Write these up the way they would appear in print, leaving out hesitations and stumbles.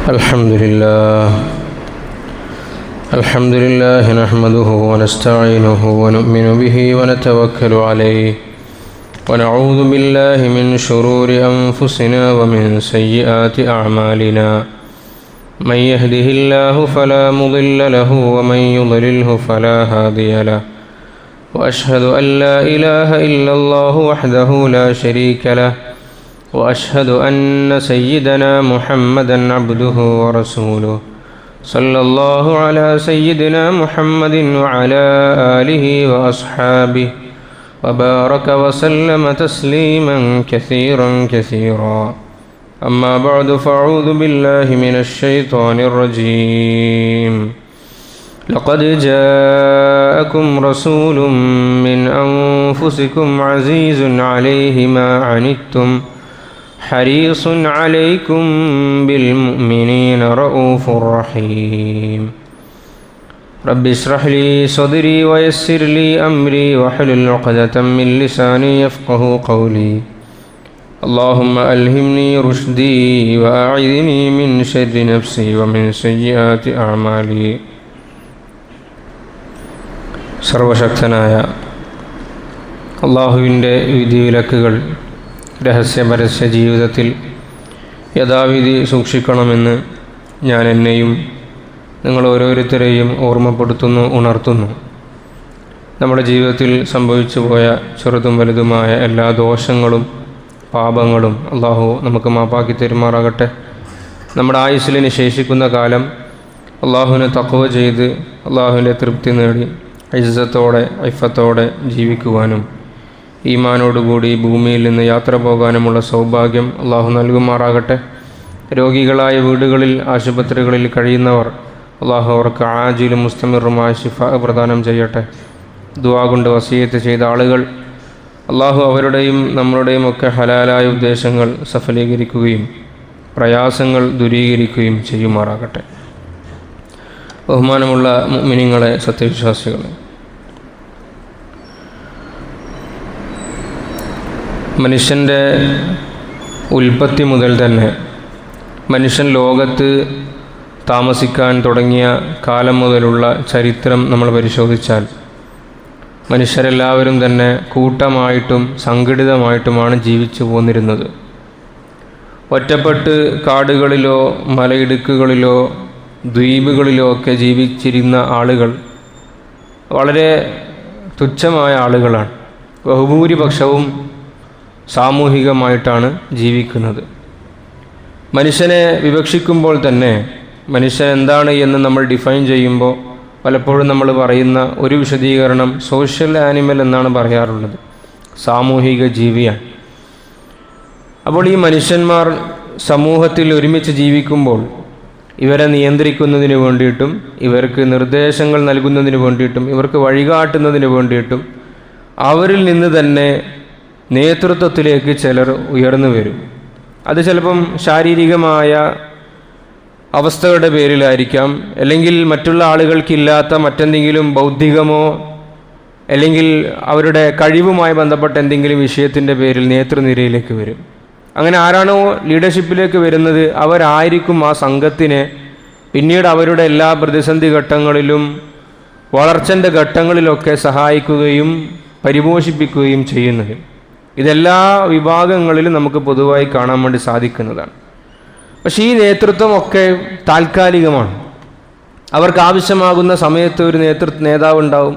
الحمد لله نحمده ونستعينه ونؤمن به ونتوكل عليه ونعوذ بالله من شرور أنفسنا ومن سيئات أعمالنا من يهده الله فلا مضل له ومن يضلله فلا هادي له وأشهد أن لا إله إلا الله وحده لا شريك له وأشهد أن سيدنا محمدًا عبده ورسوله صلى الله على سيدنا محمد وعلى آله وأصحابه وبارك وسلم تسليما كثيرا أما بعد فأعوذ بالله من الشيطان الرجيم لقد جاءكم رسول من أنفسكم عزيز عليه ما عنتم حريص عليكم بالمؤمنين رؤوف رحيم رب اشرح لي صدري ويسر لي أمري واحلل عقدة من لساني يفقه قولي اللهم ألهمني رشدي وأعذني من شر نفسي ومن سيئات أعمالي. സർവശക്തനായ അള്ളാഹുവിൻ്റെ വിധിവിലക്കുകൾ രഹസ്യപരസ്യ ജീവിതത്തിൽ യഥാവിധി സൂക്ഷിക്കണമെന്ന് ഞാൻ എന്നെയും നിങ്ങൾ ഓരോരുത്തരെയും ഓർമ്മപ്പെടുത്തുന്നു, ഉണർത്തുന്നു. നമ്മുടെ ജീവിതത്തിൽ സംഭവിച്ചു പോയ ചെറുതും വലുതുമായ എല്ലാ ദോഷങ്ങളും പാപങ്ങളും അള്ളാഹു നമുക്ക് മാപ്പാക്കി തരുമാറാകട്ടെ. നമ്മുടെ ആയുസ്സിലിന് ശേഷിക്കുന്ന കാലം അള്ളാഹുവിനെ തഖ്വ ചെയ്ത് അള്ളാഹുവിൻ്റെ തൃപ്തി നേടി ഇസ്സത്തോടെ ഇഫത്തോടെ ജീവിക്കുവാനും ഈമാനോടുകൂടി ഭൂമിയിൽ നിന്ന് യാത്ര പോകാനുമുള്ള സൗഭാഗ്യം അള്ളാഹു നൽകുമാറാകട്ടെ. രോഗികളായ വീടുകളിൽ ആശുപത്രികളിൽ കഴിയുന്നവർ അള്ളാഹു അവർക്ക് ആജിലും മുസ്തമിറുമായ ശിഫ പ്രദാനം ചെയ്യട്ടെ. ദുആ കൊണ്ട് വസിയത്ത് ചെയ്ത ആളുകൾ അള്ളാഹു അവരുടെയും നമ്മളുടെയും ഒക്കെ ഹലാലായ ഉദ്ദേശങ്ങൾ സഫലീകരിക്കുകയും പ്രയാസങ്ങൾ ദൂരീകരിക്കുകയും ചെയ്യുമാറാകട്ടെ. ബഹുമാനമുള്ള മുഅ്മിനീങ്ങളെ, സത്യവിശ്വാസികളെ, മനുഷ്യൻ്റെ ഉൽപ്പത്തി മുതൽ തന്നെ മനുഷ്യൻ ലോകത്ത് താമസിക്കാൻ തുടങ്ങിയ കാലം മുതലുള്ള ചരിത്രം നമ്മൾ പരിശോധിച്ചാൽ മനുഷ്യരെല്ലാവരും തന്നെ കൂട്ടമായിട്ടും സംഘടിതമായിട്ടുമാണ് ജീവിച്ചു പോന്നിരുന്നത്. ഒറ്റപ്പെട്ട് കാടുകളിലോ മലയിടുക്കുകളിലോ ദ്വീപുകളിലോ ഒക്കെ ജീവിച്ചിരുന്ന ആളുകൾ വളരെ തുച്ഛമായ ആളുകളാണ്. ബഹുഭൂരിപക്ഷവും സാമൂഹികമായിട്ടാണ് ജീവിക്കുന്നത്. മനുഷ്യനെ വിവക്ഷിക്കുമ്പോൾ തന്നെ മനുഷ്യൻ എന്താണ് എന്ന് നമ്മൾ ഡിഫൈൻ ചെയ്യുമ്പോൾ പലപ്പോഴും നമ്മൾ പറയുന്ന ഒരു വിശദീകരണം സോഷ്യൽ ആനിമൽ എന്നാണ് പറയാറുള്ളത്, സാമൂഹിക ജീവിയാണ്. അപ്പോൾ ഈ മനുഷ്യന്മാർ സമൂഹത്തിൽ ഒരുമിച്ച് ജീവിക്കുമ്പോൾ ഇവരെ നിയന്ത്രിക്കുന്നതിന് വേണ്ടിയിട്ടും ഇവർക്ക് നിർദ്ദേശങ്ങൾ നൽകുന്നതിന് വേണ്ടിയിട്ടും ഇവർക്ക് വഴികാട്ടുന്നതിന് വേണ്ടിയിട്ടും അവരിൽ നിന്ന് തന്നെ നേതൃത്വത്തിലേക്ക് ചിലർ ഉയർന്നു വരും. അത് ചിലപ്പം ശാരീരികമായ അവസ്ഥകളുടെ പേരിലായിരിക്കാം, അല്ലെങ്കിൽ മറ്റുള്ള ആളുകൾക്കില്ലാത്ത മറ്റെന്തെങ്കിലും ബൗദ്ധികമോ അല്ലെങ്കിൽ അവരുടെ കഴിവുമായി ബന്ധപ്പെട്ട എന്തെങ്കിലും വിഷയത്തിൻ്റെ പേരിൽ നേതൃനിരയിലേക്ക് വരും. അങ്ങനെ ആരാണോ ലീഡർഷിപ്പിലേക്ക് വരുന്നത് അവരായിരിക്കും ആ സംഘത്തിനെ പിന്നീട് അവരുടെ എല്ലാ പ്രതിസന്ധി ഘട്ടങ്ങളിലും വളർച്ചൻ്റെ ഘട്ടങ്ങളിലൊക്കെ സഹായിക്കുകയും പരിപോഷിപ്പിക്കുകയും ചെയ്യുന്നത്. ഇതെല്ലാ വിഭാഗങ്ങളിലും നമുക്ക് പൊതുവായി കാണാൻ വേണ്ടി സാധിക്കുന്നതാണ്. പക്ഷേ ഈ നേതൃത്വമൊക്കെ താൽക്കാലികമാണ്. അവർക്ക് ആവശ്യമാകുന്ന സമയത്ത് ഒരു നേതാവ് ഉണ്ടാവും.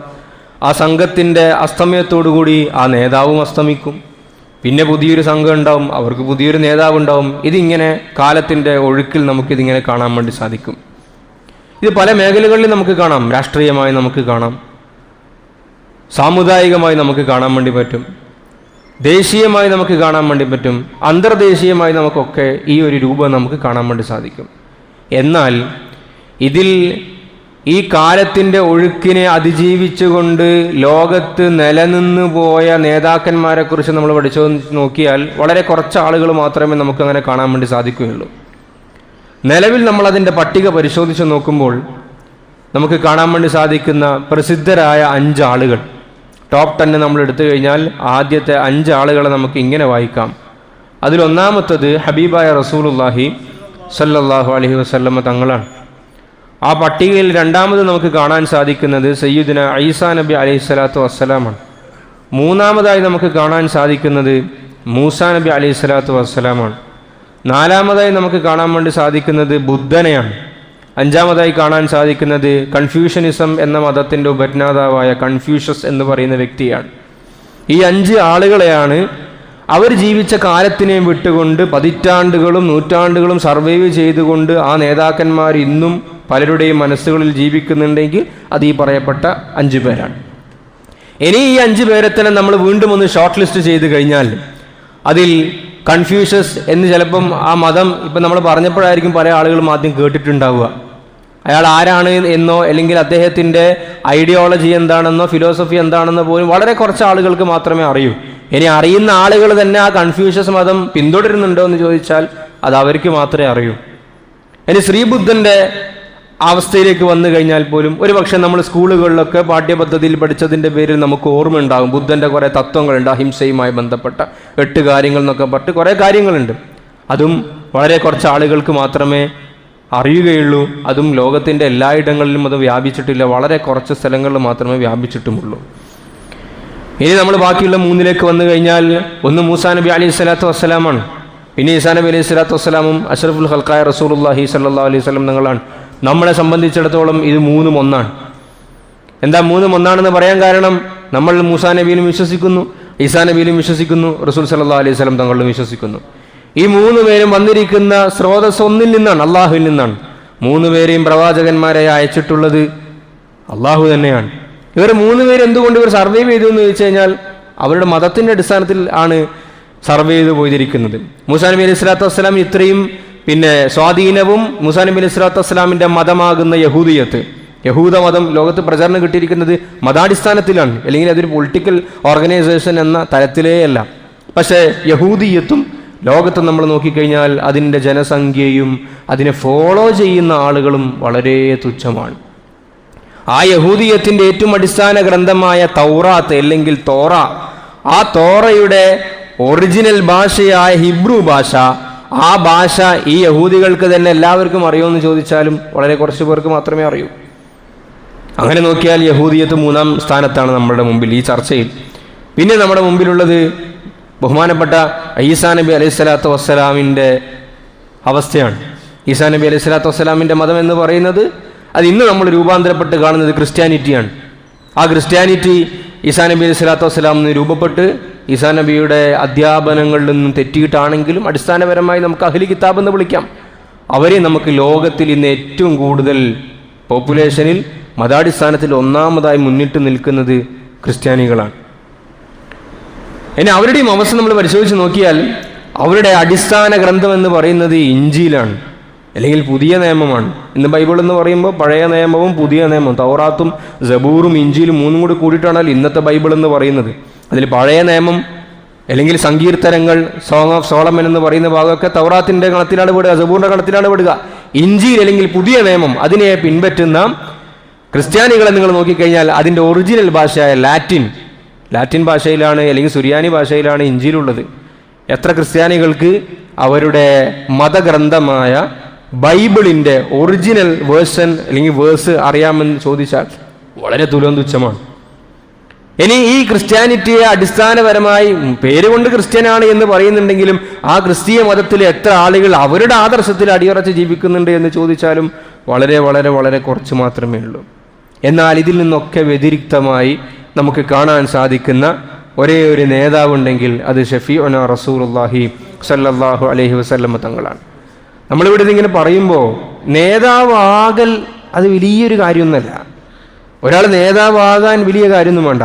ആ സംഘത്തിൻ്റെ അസ്തമയത്തോടുകൂടി ആ നേതാവും അസ്തമിക്കും. പിന്നെ പുതിയൊരു സംഘം ഉണ്ടാവും, അവർക്ക് പുതിയൊരു നേതാവ് ഉണ്ടാവും. ഇതിങ്ങനെ കാലത്തിൻ്റെ ഒഴുക്കിൽ നമുക്കിതിങ്ങനെ കാണാൻ വേണ്ടി സാധിക്കും. ഇത് പല മേഖലകളിൽ നമുക്ക് കാണാം. രാഷ്ട്രീയമായി നമുക്ക് കാണാം, സാമുദായികമായി നമുക്ക് കാണാൻ വേണ്ടി പറ്റും, ദേശീയമായി നമുക്ക് കാണാൻ വേണ്ടി പറ്റും, അന്തർദേശീയമായി നമുക്കൊക്കെ ഈ ഒരു രൂപം നമുക്ക് കാണാൻ വേണ്ടി സാധിക്കും. എന്നാൽ ഇതിൽ ഈ കാലത്തിൻ്റെ ഒഴുക്കിനെ അതിജീവിച്ചുകൊണ്ട് ലോകത്ത് നിലനിന്നു പോയ നേതാക്കന്മാരെക്കുറിച്ച് നമ്മൾ പഠിച്ചു നോക്കിയാൽ വളരെ കുറച്ച് ആളുകൾ മാത്രമേ നമുക്കങ്ങനെ കാണാൻ വേണ്ടി സാധിക്കുകയുള്ളൂ. നിലവിൽ നമ്മളതിൻ്റെ പട്ടിക പരിശോധിച്ച് നോക്കുമ്പോൾ നമുക്ക് കാണാൻ വേണ്ടി സാധിക്കുന്ന പ്രസിദ്ധരായ 5 ആളുകൾ, ടോപ്പ് 10 നമ്മൾ എടുത്തു കഴിഞ്ഞാൽ ആദ്യത്തെ 5 ആളുകളെ നമുക്ക് ഇങ്ങനെ വായിക്കാം. അതിലൊന്നാമത്തത് ഹബീബായ റസൂലുള്ളാഹി സല്ലല്ലാഹു അലൈഹി വസല്ലമ തങ്ങളാണ്. ആ പട്ടികയിൽ രണ്ടാമത് നമുക്ക് കാണാൻ സാധിക്കുന്നത് സയ്യിദുന ഈസാ നബി അലൈഹിസ്സലാത്തു വസ്സലാമാണ്. മൂന്നാമതായി നമുക്ക് കാണാൻ സാധിക്കുന്നത് മൂസാ നബി അലൈഹിസ്സലാത്തു വസ്സലാമാണ്. നാലാമതായി നമുക്ക് കാണാൻ വേണ്ടി സാധിക്കുന്നത് ബുദ്ധനെയാണ്. അഞ്ചാമതായി കാണാൻ സാധിക്കുന്നത് കൺഫ്യൂഷനിസം എന്ന മതത്തിൻ്റെ ഉപജ്ഞാതാവായ കൺഫ്യൂഷ്യസ് എന്ന് പറയുന്ന വ്യക്തിയാണ്. ഈ 5 ആളുകളെയാണ് അവർ ജീവിച്ച കാലത്തിനെ വിട്ടുകൊണ്ട് പതിറ്റാണ്ടുകളും നൂറ്റാണ്ടുകളും സർവൈവ് ചെയ്തുകൊണ്ട് ആ നേതാക്കന്മാർ ഇന്നും പലരുടെയും മനസ്സുകളിൽ ജീവിക്കുന്നുണ്ടെങ്കിൽ അത് ഈ പറയപ്പെട്ട 5 പേരാണ്. ഇനി ഈ 5 പേരെ തന്നെ നമ്മൾ വീണ്ടും ഒന്ന് ഷോർട്ട് ലിസ്റ്റ് ചെയ്ത് കഴിഞ്ഞാൽ അതിൽ കൺഫ്യൂഷ്യസ് എന്ന് ചിലപ്പം ആ മതം ഇപ്പം നമ്മൾ പറഞ്ഞപ്പോഴായിരിക്കും പല ആളുകളും ആദ്യം കേട്ടിട്ടുണ്ടാവുക. അയാൾ ആരാണ് എന്നോ അല്ലെങ്കിൽ അദ്ദേഹത്തിൻ്റെ ഐഡിയോളജി എന്താണെന്നോ ഫിലോസഫി എന്താണെന്നോ പോലും വളരെ കുറച്ച് ആളുകൾക്ക് മാത്രമേ അറിയൂ. ഇനി അറിയുന്ന ആളുകൾ തന്നെ ആ കൺഫ്യൂഷ്യസ് മതം പിന്തുടരുന്നുണ്ടോ എന്ന് ചോദിച്ചാൽ അത് അവർക്ക് മാത്രമേ അറിയൂ. ഇനി ശ്രീബുദ്ധൻ്റെ അവസ്ഥയിലേക്ക് വന്നു കഴിഞ്ഞാൽ പോലും ഒരു പക്ഷേ നമ്മൾ സ്കൂളുകളിലൊക്കെ പാഠ്യപദ്ധതിയിൽ പഠിച്ചതിൻ്റെ പേരിൽ നമുക്ക് ഓർമ്മയുണ്ടാകും. ബുദ്ധൻ്റെ കുറേ തത്വങ്ങളുണ്ട്, അഹിംസയുമായി ബന്ധപ്പെട്ട 8 കാര്യങ്ങൾ എന്നൊക്കെ പറഞ്ഞിട്ട് കുറേ കാര്യങ്ങളുണ്ട്. അതും വളരെ കുറച്ച് ആളുകൾക്ക് മാത്രമേ അറിയുകയുള്ളൂ. അതും ലോകത്തിൻ്റെ എല്ലായിടങ്ങളിലും അത് വ്യാപിച്ചിട്ടില്ല, വളരെ കുറച്ച് സ്ഥലങ്ങളിൽ മാത്രമേ വ്യാപിച്ചിട്ടുമുള്ളൂ. ഇനി നമ്മൾ ബാക്കിയുള്ള 3ലേക്ക് വന്നു കഴിഞ്ഞാൽ ഒന്ന് മൂസാ നബി അലൈഹി സ്വലാത്തു വസ്സലാമാണ്. പിന്നെ ഈസാ നബി അലൈഹി സ്വലാത്തു വസ്സലാമും അഷ്റഫുൽ ഖൽഖായ റസൂലുള്ളാഹി സ്വല്ലല്ലാഹു അലൈഹി വസല്ലം തങ്ങളാണ്. നമ്മളെ സംബന്ധിച്ചിടത്തോളം ഇത് 3ഉം ഒന്നാണ്. എന്താ 3ഉം ഒന്നാണെന്ന് പറയാൻ കാരണം നമ്മൾ മൂസാ നബിയിലും വിശ്വസിക്കുന്നു, ഈസാ നബിയിലും വിശ്വസിക്കുന്നു, റസൂൽ സല്ലല്ലാഹു അലൈഹി വസല്ലം തങ്ങളിലും വിശ്വസിക്കുന്നു. ഈ 3 പേരും വന്നിരിക്കുന്ന സ്രോതസ് ഒന്നിൽ നിന്നാണ്, അള്ളാഹുവിൽ നിന്നാണ്. 3 പേരെയും പ്രവാചകന്മാരെ അയച്ചിട്ടുള്ളത് അള്ളാഹു തന്നെയാണ്. ഇവർ 3 പേര് എന്തുകൊണ്ട് ഇവർ സർവൈവ് ചെയ്തു എന്ന് ചോദിച്ചു കഴിഞ്ഞാൽ അവരുടെ മതത്തിൻ്റെ അടിസ്ഥാനത്തിൽ ആണ് സർവൈവ് ചെയ്തു പോയിരിക്കുന്നത്. മൂസാ നബി അലൈഹി സ്വലാത്തു വസ്സലാം ഇത്രയും സ്വാധീനവും മൂസാ നബി അലൈഹി സ്വലാത്തു വസ്സലാമിൻ്റെ മതമാകുന്ന യഹൂദ മതം ലോകത്ത് പ്രചാരണം കിട്ടിയിരിക്കുന്നത് മതാടിസ്ഥാനത്തിലാണ്, അല്ലെങ്കിൽ അതൊരു പൊളിറ്റിക്കൽ ഓർഗനൈസേഷൻ എന്ന തലത്തിലേ അല്ല. പക്ഷേ യഹൂദിയത്തും ലോകത്ത് നമ്മൾ നോക്കിക്കഴിഞ്ഞാൽ അതിൻ്റെ ജനസംഖ്യയും അതിനെ ഫോളോ ചെയ്യുന്ന ആളുകളും വളരെ തുച്ഛമാണ്. ആ യഹൂദിയത്തിൻ്റെ ഏറ്റവും അടിസ്ഥാന ഗ്രന്ഥമായ തൗറാത്ത് അല്ലെങ്കിൽ തോറ, ആ തോറയുടെ ഒറിജിനൽ ഭാഷയായ ഹിബ്രു ഭാഷ, ആ ഭാഷ ഈ യഹൂദികൾക്ക് തന്നെ എല്ലാവർക്കും അറിയുമെന്ന് ചോദിച്ചാലും വളരെ കുറച്ച് പേർക്ക് മാത്രമേ അറിയൂ. അങ്ങനെ നോക്കിയാൽ യഹൂദിയത്ത് 3ാം സ്ഥാനത്താണ് നമ്മുടെ മുമ്പിൽ ഈ ചർച്ചയിൽ. പിന്നെ നമ്മുടെ മുമ്പിലുള്ളത് ബഹുമാനപ്പെട്ട ഈസാ നബി അലൈഹി സ്വലാത്തു വസ്സലാമിൻ്റെ അവസ്ഥയാണ്. ഈസാ നബി അലൈഹി സ്വലാത്തു വസ്സലാമിൻ്റെ മതം എന്ന് പറയുന്നത് അത് ഇന്ന് നമ്മൾ രൂപാന്തരപ്പെട്ട് കാണുന്നത് ക്രിസ്ത്യാനിറ്റിയാണ്. ആ ക്രിസ്ത്യാനിറ്റി ഈസാ നബി അലൈഹി സ്വലാത്തു വസ്സലാമിന് രൂപപ്പെട്ട് ഈസാ നബിയുടെ അധ്യാപനങ്ങളിൽ നിന്നും തെറ്റിയിട്ടാണെങ്കിലും അടിസ്ഥാനപരമായി നമുക്ക് അഹ്ലി കിതാബ് എന്ന് വിളിക്കാം. അവരെ നമുക്ക് ലോകത്തിൽ ഇന്ന് ഏറ്റവും കൂടുതൽ പോപ്പുലേഷനിൽ മതാടിസ്ഥാനത്തിൽ ഒന്നാമതായി മുന്നിട്ട് നിൽക്കുന്നത് ക്രിസ്ത്യാനികളാണ്. ഇനി അവരുടെയും അവസ്ഥ നമ്മൾ പരിശോധിച്ച് നോക്കിയാൽ അവരുടെ അടിസ്ഥാന ഗ്രന്ഥം എന്ന് പറയുന്നത് ഇഞ്ചീലാണ്, അല്ലെങ്കിൽ പുതിയ നിയമമാണ്. ഇന്ന് ബൈബിൾ എന്ന് പറയുമ്പോൾ പഴയ നിയമവും പുതിയ നിയമവും, തൗറാത്തും സബൂറും ഇഞ്ചീലും 3ഉം കൂടി കൂടിയിട്ടാണ് ഇന്നത്തെ ബൈബിൾ എന്ന് പറയുന്നത്. അതിൽ പഴയ നിയമം അല്ലെങ്കിൽ സങ്കീർത്തനങ്ങൾ, സോങ് ഓഫ് സോളമൻ എന്ന് പറയുന്ന ഭാഗമൊക്കെ തൗറാത്തിൻ്റെ ഗണത്തിലാണ് വിടുക, സബൂറിൻ്റെ ഗണത്തിലാണ് വിടുക. ഇഞ്ചീൽ അല്ലെങ്കിൽ പുതിയ നിയമം അതിനെ പിൻപറ്റുന്ന ക്രിസ്ത്യാനികളെ നിങ്ങൾ നോക്കിക്കഴിഞ്ഞാൽ അതിൻ്റെ ഒറിജിനൽ ഭാഷയായ ലാറ്റിൻ ഭാഷയിലാണ് അല്ലെങ്കിൽ സുറിയാനി ഭാഷയിലാണ് ഇഞ്ചീലുള്ളത്. എത്ര ക്രിസ്ത്യാനികൾക്ക് അവരുടെ മതഗ്രന്ഥമായ ബൈബിളിൻ്റെ ഒറിജിനൽ വേർഷൻ അല്ലെങ്കിൽ വേഴ്സ് അറിയാമെന്ന് ചോദിച്ചാൽ വളരെ തുച്ഛമാണ്. ഇനി ഈ ക്രിസ്ത്യാനിറ്റിയെ അടിസ്ഥാനപരമായി പേരുകൊണ്ട് ക്രിസ്ത്യനാണ് എന്ന് പറയുന്നുണ്ടെങ്കിലും ആ ക്രിസ്തീയ മതത്തിലെ എത്ര ആളുകൾ അവരുടെ ആദർശത്തിൽ അടിയുറച്ച് ജീവിക്കുന്നുണ്ട് എന്ന് ചോദിച്ചാലും വളരെ വളരെ വളരെ കുറച്ച് മാത്രമേ ഉള്ളൂ. എന്നാൽ ഇതിൽ നിന്നൊക്കെ വ്യതിരിക്തമായി നമുക്ക് കാണാൻ സാധിക്കുന്ന ഒരേ ഒരു നേതാവുണ്ടെങ്കിൽ അത് ഷഫീഉന റസൂലുള്ളാഹി സ്വല്ലല്ലാഹു അലൈഹി വസല്ലം തങ്ങളാണ്. നമ്മളിവിടെ ഇതിങ്ങനെ പറയുമ്പോൾ നേതാവാകൽ അത് വലിയൊരു കാര്യമൊന്നുമല്ല. ഒരാൾ നേതാവാകാൻ വലിയ കാര്യമൊന്നും വേണ്ട.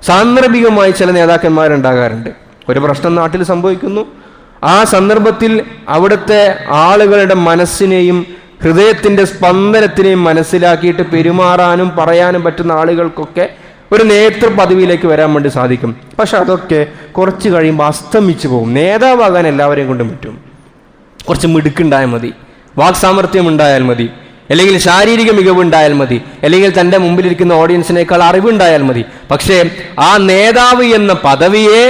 സാന്ദർഭികമായി ചില നേതാക്കന്മാരുണ്ടാകാറുണ്ട്. ഒരു പ്രശ്നം നാട്ടിൽ സംഭവിക്കുന്നു, ആ സന്ദർഭത്തിൽ അവിടുത്തെ ആളുകളുടെ മനസ്സിനെയും ഹൃദയത്തിൻ്റെ സ്പന്ദനത്തിനെയും മനസ്സിലാക്കിയിട്ട് പെരുമാറാനും പറയാനും പറ്റുന്ന ആളുകൾക്കൊക്കെ ഒരു നേതൃ പദവിയിലേക്ക് വരാൻ വേണ്ടി സാധിക്കും. പക്ഷെ അതൊക്കെ കുറച്ച് കഴിയുമ്പോൾ അസ്തമിച്ചു പോകും. നേതാവാകാൻ എല്ലാവരെയും കൊണ്ടും പറ്റും. കുറച്ച് മിടുക്കുണ്ടായാൽ മതി, വാക്സാമർത്ഥ്യം ഉണ്ടായാൽ മതി, അല്ലെങ്കിൽ ശാരീരിക മികവുണ്ടായാൽ മതി, അല്ലെങ്കിൽ തൻ്റെ മുമ്പിലിരിക്കുന്ന ഓഡിയൻസിനേക്കാൾ അറിവുണ്ടായാൽ മതി. പക്ഷേ ആ നേതാവ് എന്ന പദവിയെ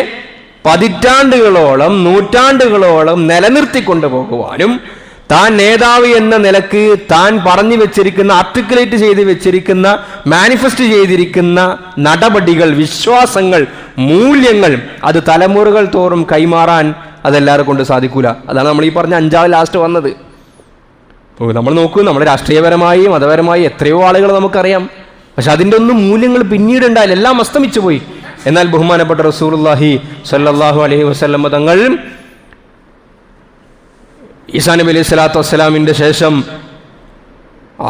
പതിറ്റാണ്ടുകളോളം നൂറ്റാണ്ടുകളോളം നിലനിർത്തിക്കൊണ്ടു പോകുവാനും താൻ നേതാവ് എന്ന നിലക്ക് താൻ പറഞ്ഞു വെച്ചിരിക്കുന്ന, ആർട്ടിക്കുലേറ്റ് ചെയ്ത് വെച്ചിരിക്കുന്ന, മാനിഫെസ്റ്റ് ചെയ്തിരിക്കുന്ന നടപടികൾ, വിശ്വാസങ്ങൾ, മൂല്യങ്ങൾ അത് തലമുറകൾ തോറും കൈമാറാൻ അതെല്ലാവരും കൊണ്ട് സാധിക്കൂല. അതാണ് നമ്മൾ ഈ പറഞ്ഞ 5 ലാസ്റ്റ് വന്നത്. നമ്മൾ നോക്കൂ, നമ്മുടെ രാഷ്ട്രീയപരമായി മതപരമായി എത്രയോ ആളുകൾ നമുക്കറിയാം. പക്ഷെ അതിൻ്റെ ഒന്നും മൂല്യങ്ങൾ പിന്നീട് ഉണ്ടായില്ല, എല്ലാം അസ്തമിച്ചു പോയി. എന്നാൽ ബഹുമാനപ്പെട്ട റസൂലുള്ളാഹി സ്വല്ലല്ലാഹു അലൈഹി വസല്ലം തങ്ങൾ ഈസാ നബി അലൈഹി സ്വലാത്തു വസ്സലാമിൻ്റെ ശേഷം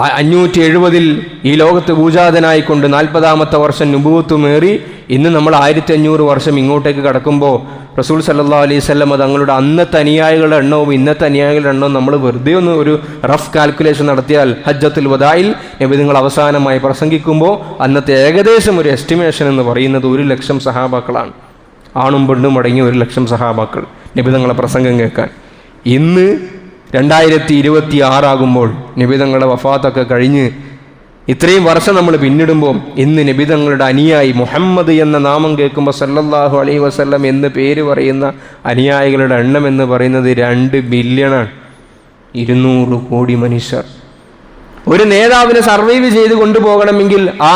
570 ഈ ലോകത്ത് ഭൂജാതനായിക്കൊണ്ട് 40-ാമത്തെ വർഷം നുബുവത്തുമേറി ഇന്ന് നമ്മൾ 1500 വർഷം ഇങ്ങോട്ടേക്ക് കടക്കുമ്പോൾ റസൂൽ സല്ലല്ലാഹു അലൈഹി വസല്ലം തങ്ങളുടെ അന്നത്തെ അനുയായികളുടെ എണ്ണവും ഇന്നത്തെ അനുയായികളുടെ എണ്ണവും നമ്മൾ വെറുതെ ഒന്ന് ഒരു റഫ് കാൽക്കുലേഷൻ നടത്തിയാൽ ഹജ്ജത്തുൽ വദായിൽ നബി നിങ്ങൾ അവസാനമായി പ്രസംഗിക്കുമ്പോൾ അന്നത്തെ ഏകദേശം ഒരു എസ്റ്റിമേഷൻ എന്ന് പറയുന്നത് 1,00,000 സഹാബാക്കളാണ്. ആണും പെണ്ണും അടങ്ങിയ 1,00,000 സഹാബാക്കൾ നബി തങ്ങളുടെ പ്രസംഗം കേൾക്കാൻ. ഇന്ന് 2026 ആകുമ്പോൾ നബി തങ്ങളുടെ വഫാത്തൊക്കെ കഴിഞ്ഞ് ഇത്രയും വർഷം നമ്മൾ പിന്നിടുമ്പോൾ ഇന്ന് നബി തങ്ങളുടെ അനുയായി മുഹമ്മദ് എന്ന നാമം കേൾക്കുമ്പോൾ സല്ലല്ലാഹു അലൈഹി വസല്ലം എന്ന് പേര് പറയുന്ന അനുയായികളുടെ എണ്ണം എന്ന് പറയുന്നത് 2 ബില്യണാണ്. 200 കോടി മനുഷ്യർ. ഒരു നേതാവിനെ സർവൈവ് ചെയ്ത് കൊണ്ടുപോകണമെങ്കിൽ ആ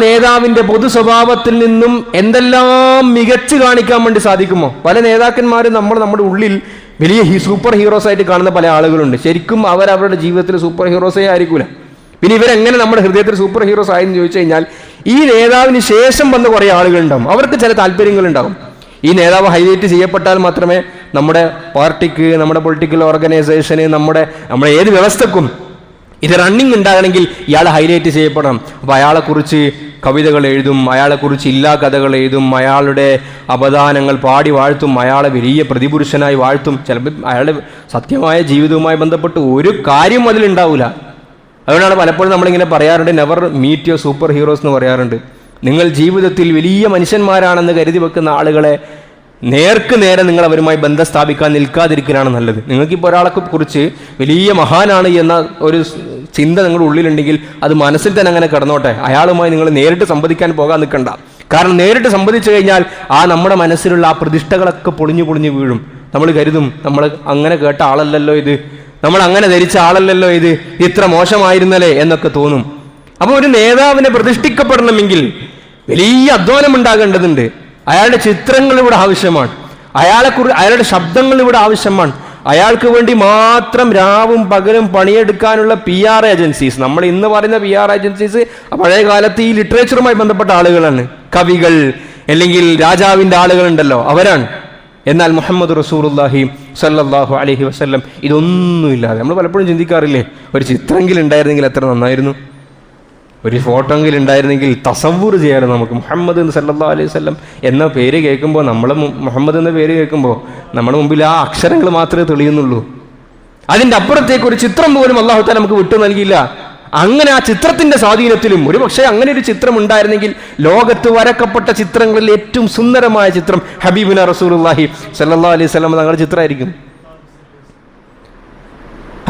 നേതാവിൻ്റെ പൊതു സ്വഭാവത്തിൽ നിന്നും എന്തെല്ലാം മികച്ചു കാണിക്കാൻ വേണ്ടി സാധിക്കുമോ? പല നേതാക്കന്മാരും നമ്മുടെ ഉള്ളിൽ വലിയ സൂപ്പർ ഹീറോസ് ആയിട്ട് കാണുന്ന പല ആളുകളുണ്ട്. ശരിക്കും അവരവരുടെ ജീവിതത്തിൽ സൂപ്പർ ഹീറോസേ ആയിരിക്കൂല. പിന്നെ ഇവരെങ്ങനെ നമ്മുടെ ഹൃദയത്തിൽ സൂപ്പർ ഹീറോസ് ആയെന്ന് ചോദിച്ചു കഴിഞ്ഞാൽ ഈ നേതാവിന് ശേഷം വന്ന കുറേ ആളുകളുണ്ടാവും. അവർക്ക് ചില താല്പര്യങ്ങളുണ്ടാവും. ഈ നേതാവ് ഹൈലൈറ്റ് ചെയ്യപ്പെട്ടാൽ മാത്രമേ നമ്മുടെ പാർട്ടിക്ക്, നമ്മുടെ പൊളിറ്റിക്കൽ ഓർഗനൈസേഷന്, നമ്മുടെ ഏത് വ്യവസ്ഥക്കും ഇത് റണ്ണിങ് ഉണ്ടാകണമെങ്കിൽ ഇയാൾ ഹൈലൈറ്റ് ചെയ്യപ്പെടണം. അപ്പോൾ അയാളെക്കുറിച്ച് കവിതകൾ എഴുതും, അയാളെക്കുറിച്ച് ഇല്ലാ കഥകൾ എഴുതും, അയാളുടെ അപദാനങ്ങൾ പാടി വാഴ്ത്തും, അയാളെ വലിയ പ്രതിപുരുഷനായി വാഴ്ത്തും. ചിലപ്പോൾ അയാളുടെ സത്യമായ ജീവിതവുമായി ബന്ധപ്പെട്ട് ഒരു കാര്യം അതിലുണ്ടാവില്ല. അതുകൊണ്ടാണ് പലപ്പോഴും നമ്മളിങ്ങനെ പറയാറുണ്ട്, never meet your super heroes എന്ന് പറയാറുണ്ട്. നിങ്ങൾ ജീവിതത്തിൽ വലിയ മനുഷ്യന്മാരാണെന്ന് കരുതി വെക്കുന്ന ആളുകളെ നേർക്ക് നേരെ നിങ്ങൾ അവരുമായി ബന്ധം സ്ഥാപിക്കാൻ നിൽക്കാതിരിക്കലാണ് നല്ലത്. നിങ്ങൾക്കിപ്പോൾ ഒരാളെ കുറിച്ച് വലിയ മഹാനാണ് എന്ന ഒരു ചിന്ത നിങ്ങളുടെ ഉള്ളിലുണ്ടെങ്കിൽ അത് മനസ്സിൽ തന്നെ അങ്ങനെ കിടന്നോട്ടെ. അയാളുമായി നിങ്ങൾ നേരിട്ട് സംവദിക്കാൻ പോകാൻ നിൽക്കണ്ട. കാരണം നേരിട്ട് സംവദിച്ചു കഴിഞ്ഞാൽ നമ്മുടെ മനസ്സിലുള്ള ആ പ്രതിഷ്ഠകളൊക്കെ പൊളിഞ്ഞു വീഴും. നമ്മൾ കരുതും നമ്മൾ അങ്ങനെ കേട്ട ആളല്ലല്ലോ ഇത്, നമ്മൾ അങ്ങനെ ധരിച്ച ആളല്ലല്ലോ ഇത്, ഇത്ര മോശമായിരുന്നല്ലേ എന്നൊക്കെ തോന്നും. അപ്പോൾ ഒരു നേതാവിനെ പ്രതിഷ്ഠിക്കപ്പെടണമെങ്കിൽ വലിയ അധ്വാനം ഉണ്ടാകേണ്ടതുണ്ട്. അയാളുടെ ചിത്രങ്ങൾ ഇവിടെ ആവശ്യമാണ്, അയാളുടെ ശബ്ദങ്ങൾ ഇവിടെ ആവശ്യമാണ്. അയാൾക്ക് വേണ്ടി മാത്രം രാവും പകലും പണിയെടുക്കാനുള്ള PR ഏജൻസീസ്, നമ്മൾ ഇന്ന് പറയുന്ന PR ഏജൻസീസ് പഴയ കാലത്ത് ഈ ലിറ്ററേച്ചറുമായി ബന്ധപ്പെട്ട ആളുകളാണ്. കവികൾ അല്ലെങ്കിൽ രാജാവിൻ്റെ ആളുകളുണ്ടല്ലോ, അവരാണ്. എന്നാൽ മുഹമ്മദ് റസൂലുള്ളാഹി സ്വല്ലല്ലാഹു അലൈഹി വസല്ലം ഇതൊന്നുമില്ലാതെ, നമ്മൾ പലപ്പോഴും ചിന്തിക്കാറില്ലേ, ഒരു ചിത്രമെങ്കിലും ഉണ്ടായിരുന്നെങ്കിൽ എത്ര നന്നായിരുന്നു, ഒരു ഫോട്ടോയെങ്കിലും ഉണ്ടായിരുന്നെങ്കിൽ തസവ്വുർ ചെയ്യാറ് നമുക്ക്. മുഹമ്മദ് സല്ലല്ലാഹു അലൈഹി വസല്ലം എന്ന പേര് കേൾക്കുമ്പോൾ, മുഹമ്മദ് എന്ന പേര് കേൾക്കുമ്പോൾ നമ്മുടെ മുമ്പിൽ ആ അക്ഷരങ്ങൾ മാത്രമേ തെളിയുന്നുള്ളൂ. അതിൻ്റെ അപ്പുറത്തേക്ക് ഒരു ചിത്രം പോലും അല്ലാഹു തആല നമുക്ക് വിട്ടു നൽകിയില്ല. അങ്ങനെ ആ ചിത്രത്തിൻ്റെ സ്വാധീനത്തിലും ഒരു പക്ഷേ അങ്ങനെ ഒരു ചിത്രം ഉണ്ടായിരുന്നെങ്കിൽ ലോകത്ത് വരക്കപ്പെട്ട ചിത്രങ്ങളിൽ ഏറ്റവും സുന്ദരമായ ചിത്രം ഹബീബുന റസൂലുള്ളാഹി സ്വല്ലല്ലാഹു അലൈഹി വസല്ലം തങ്ങളുടെ ചിത്രമായിരിക്കും.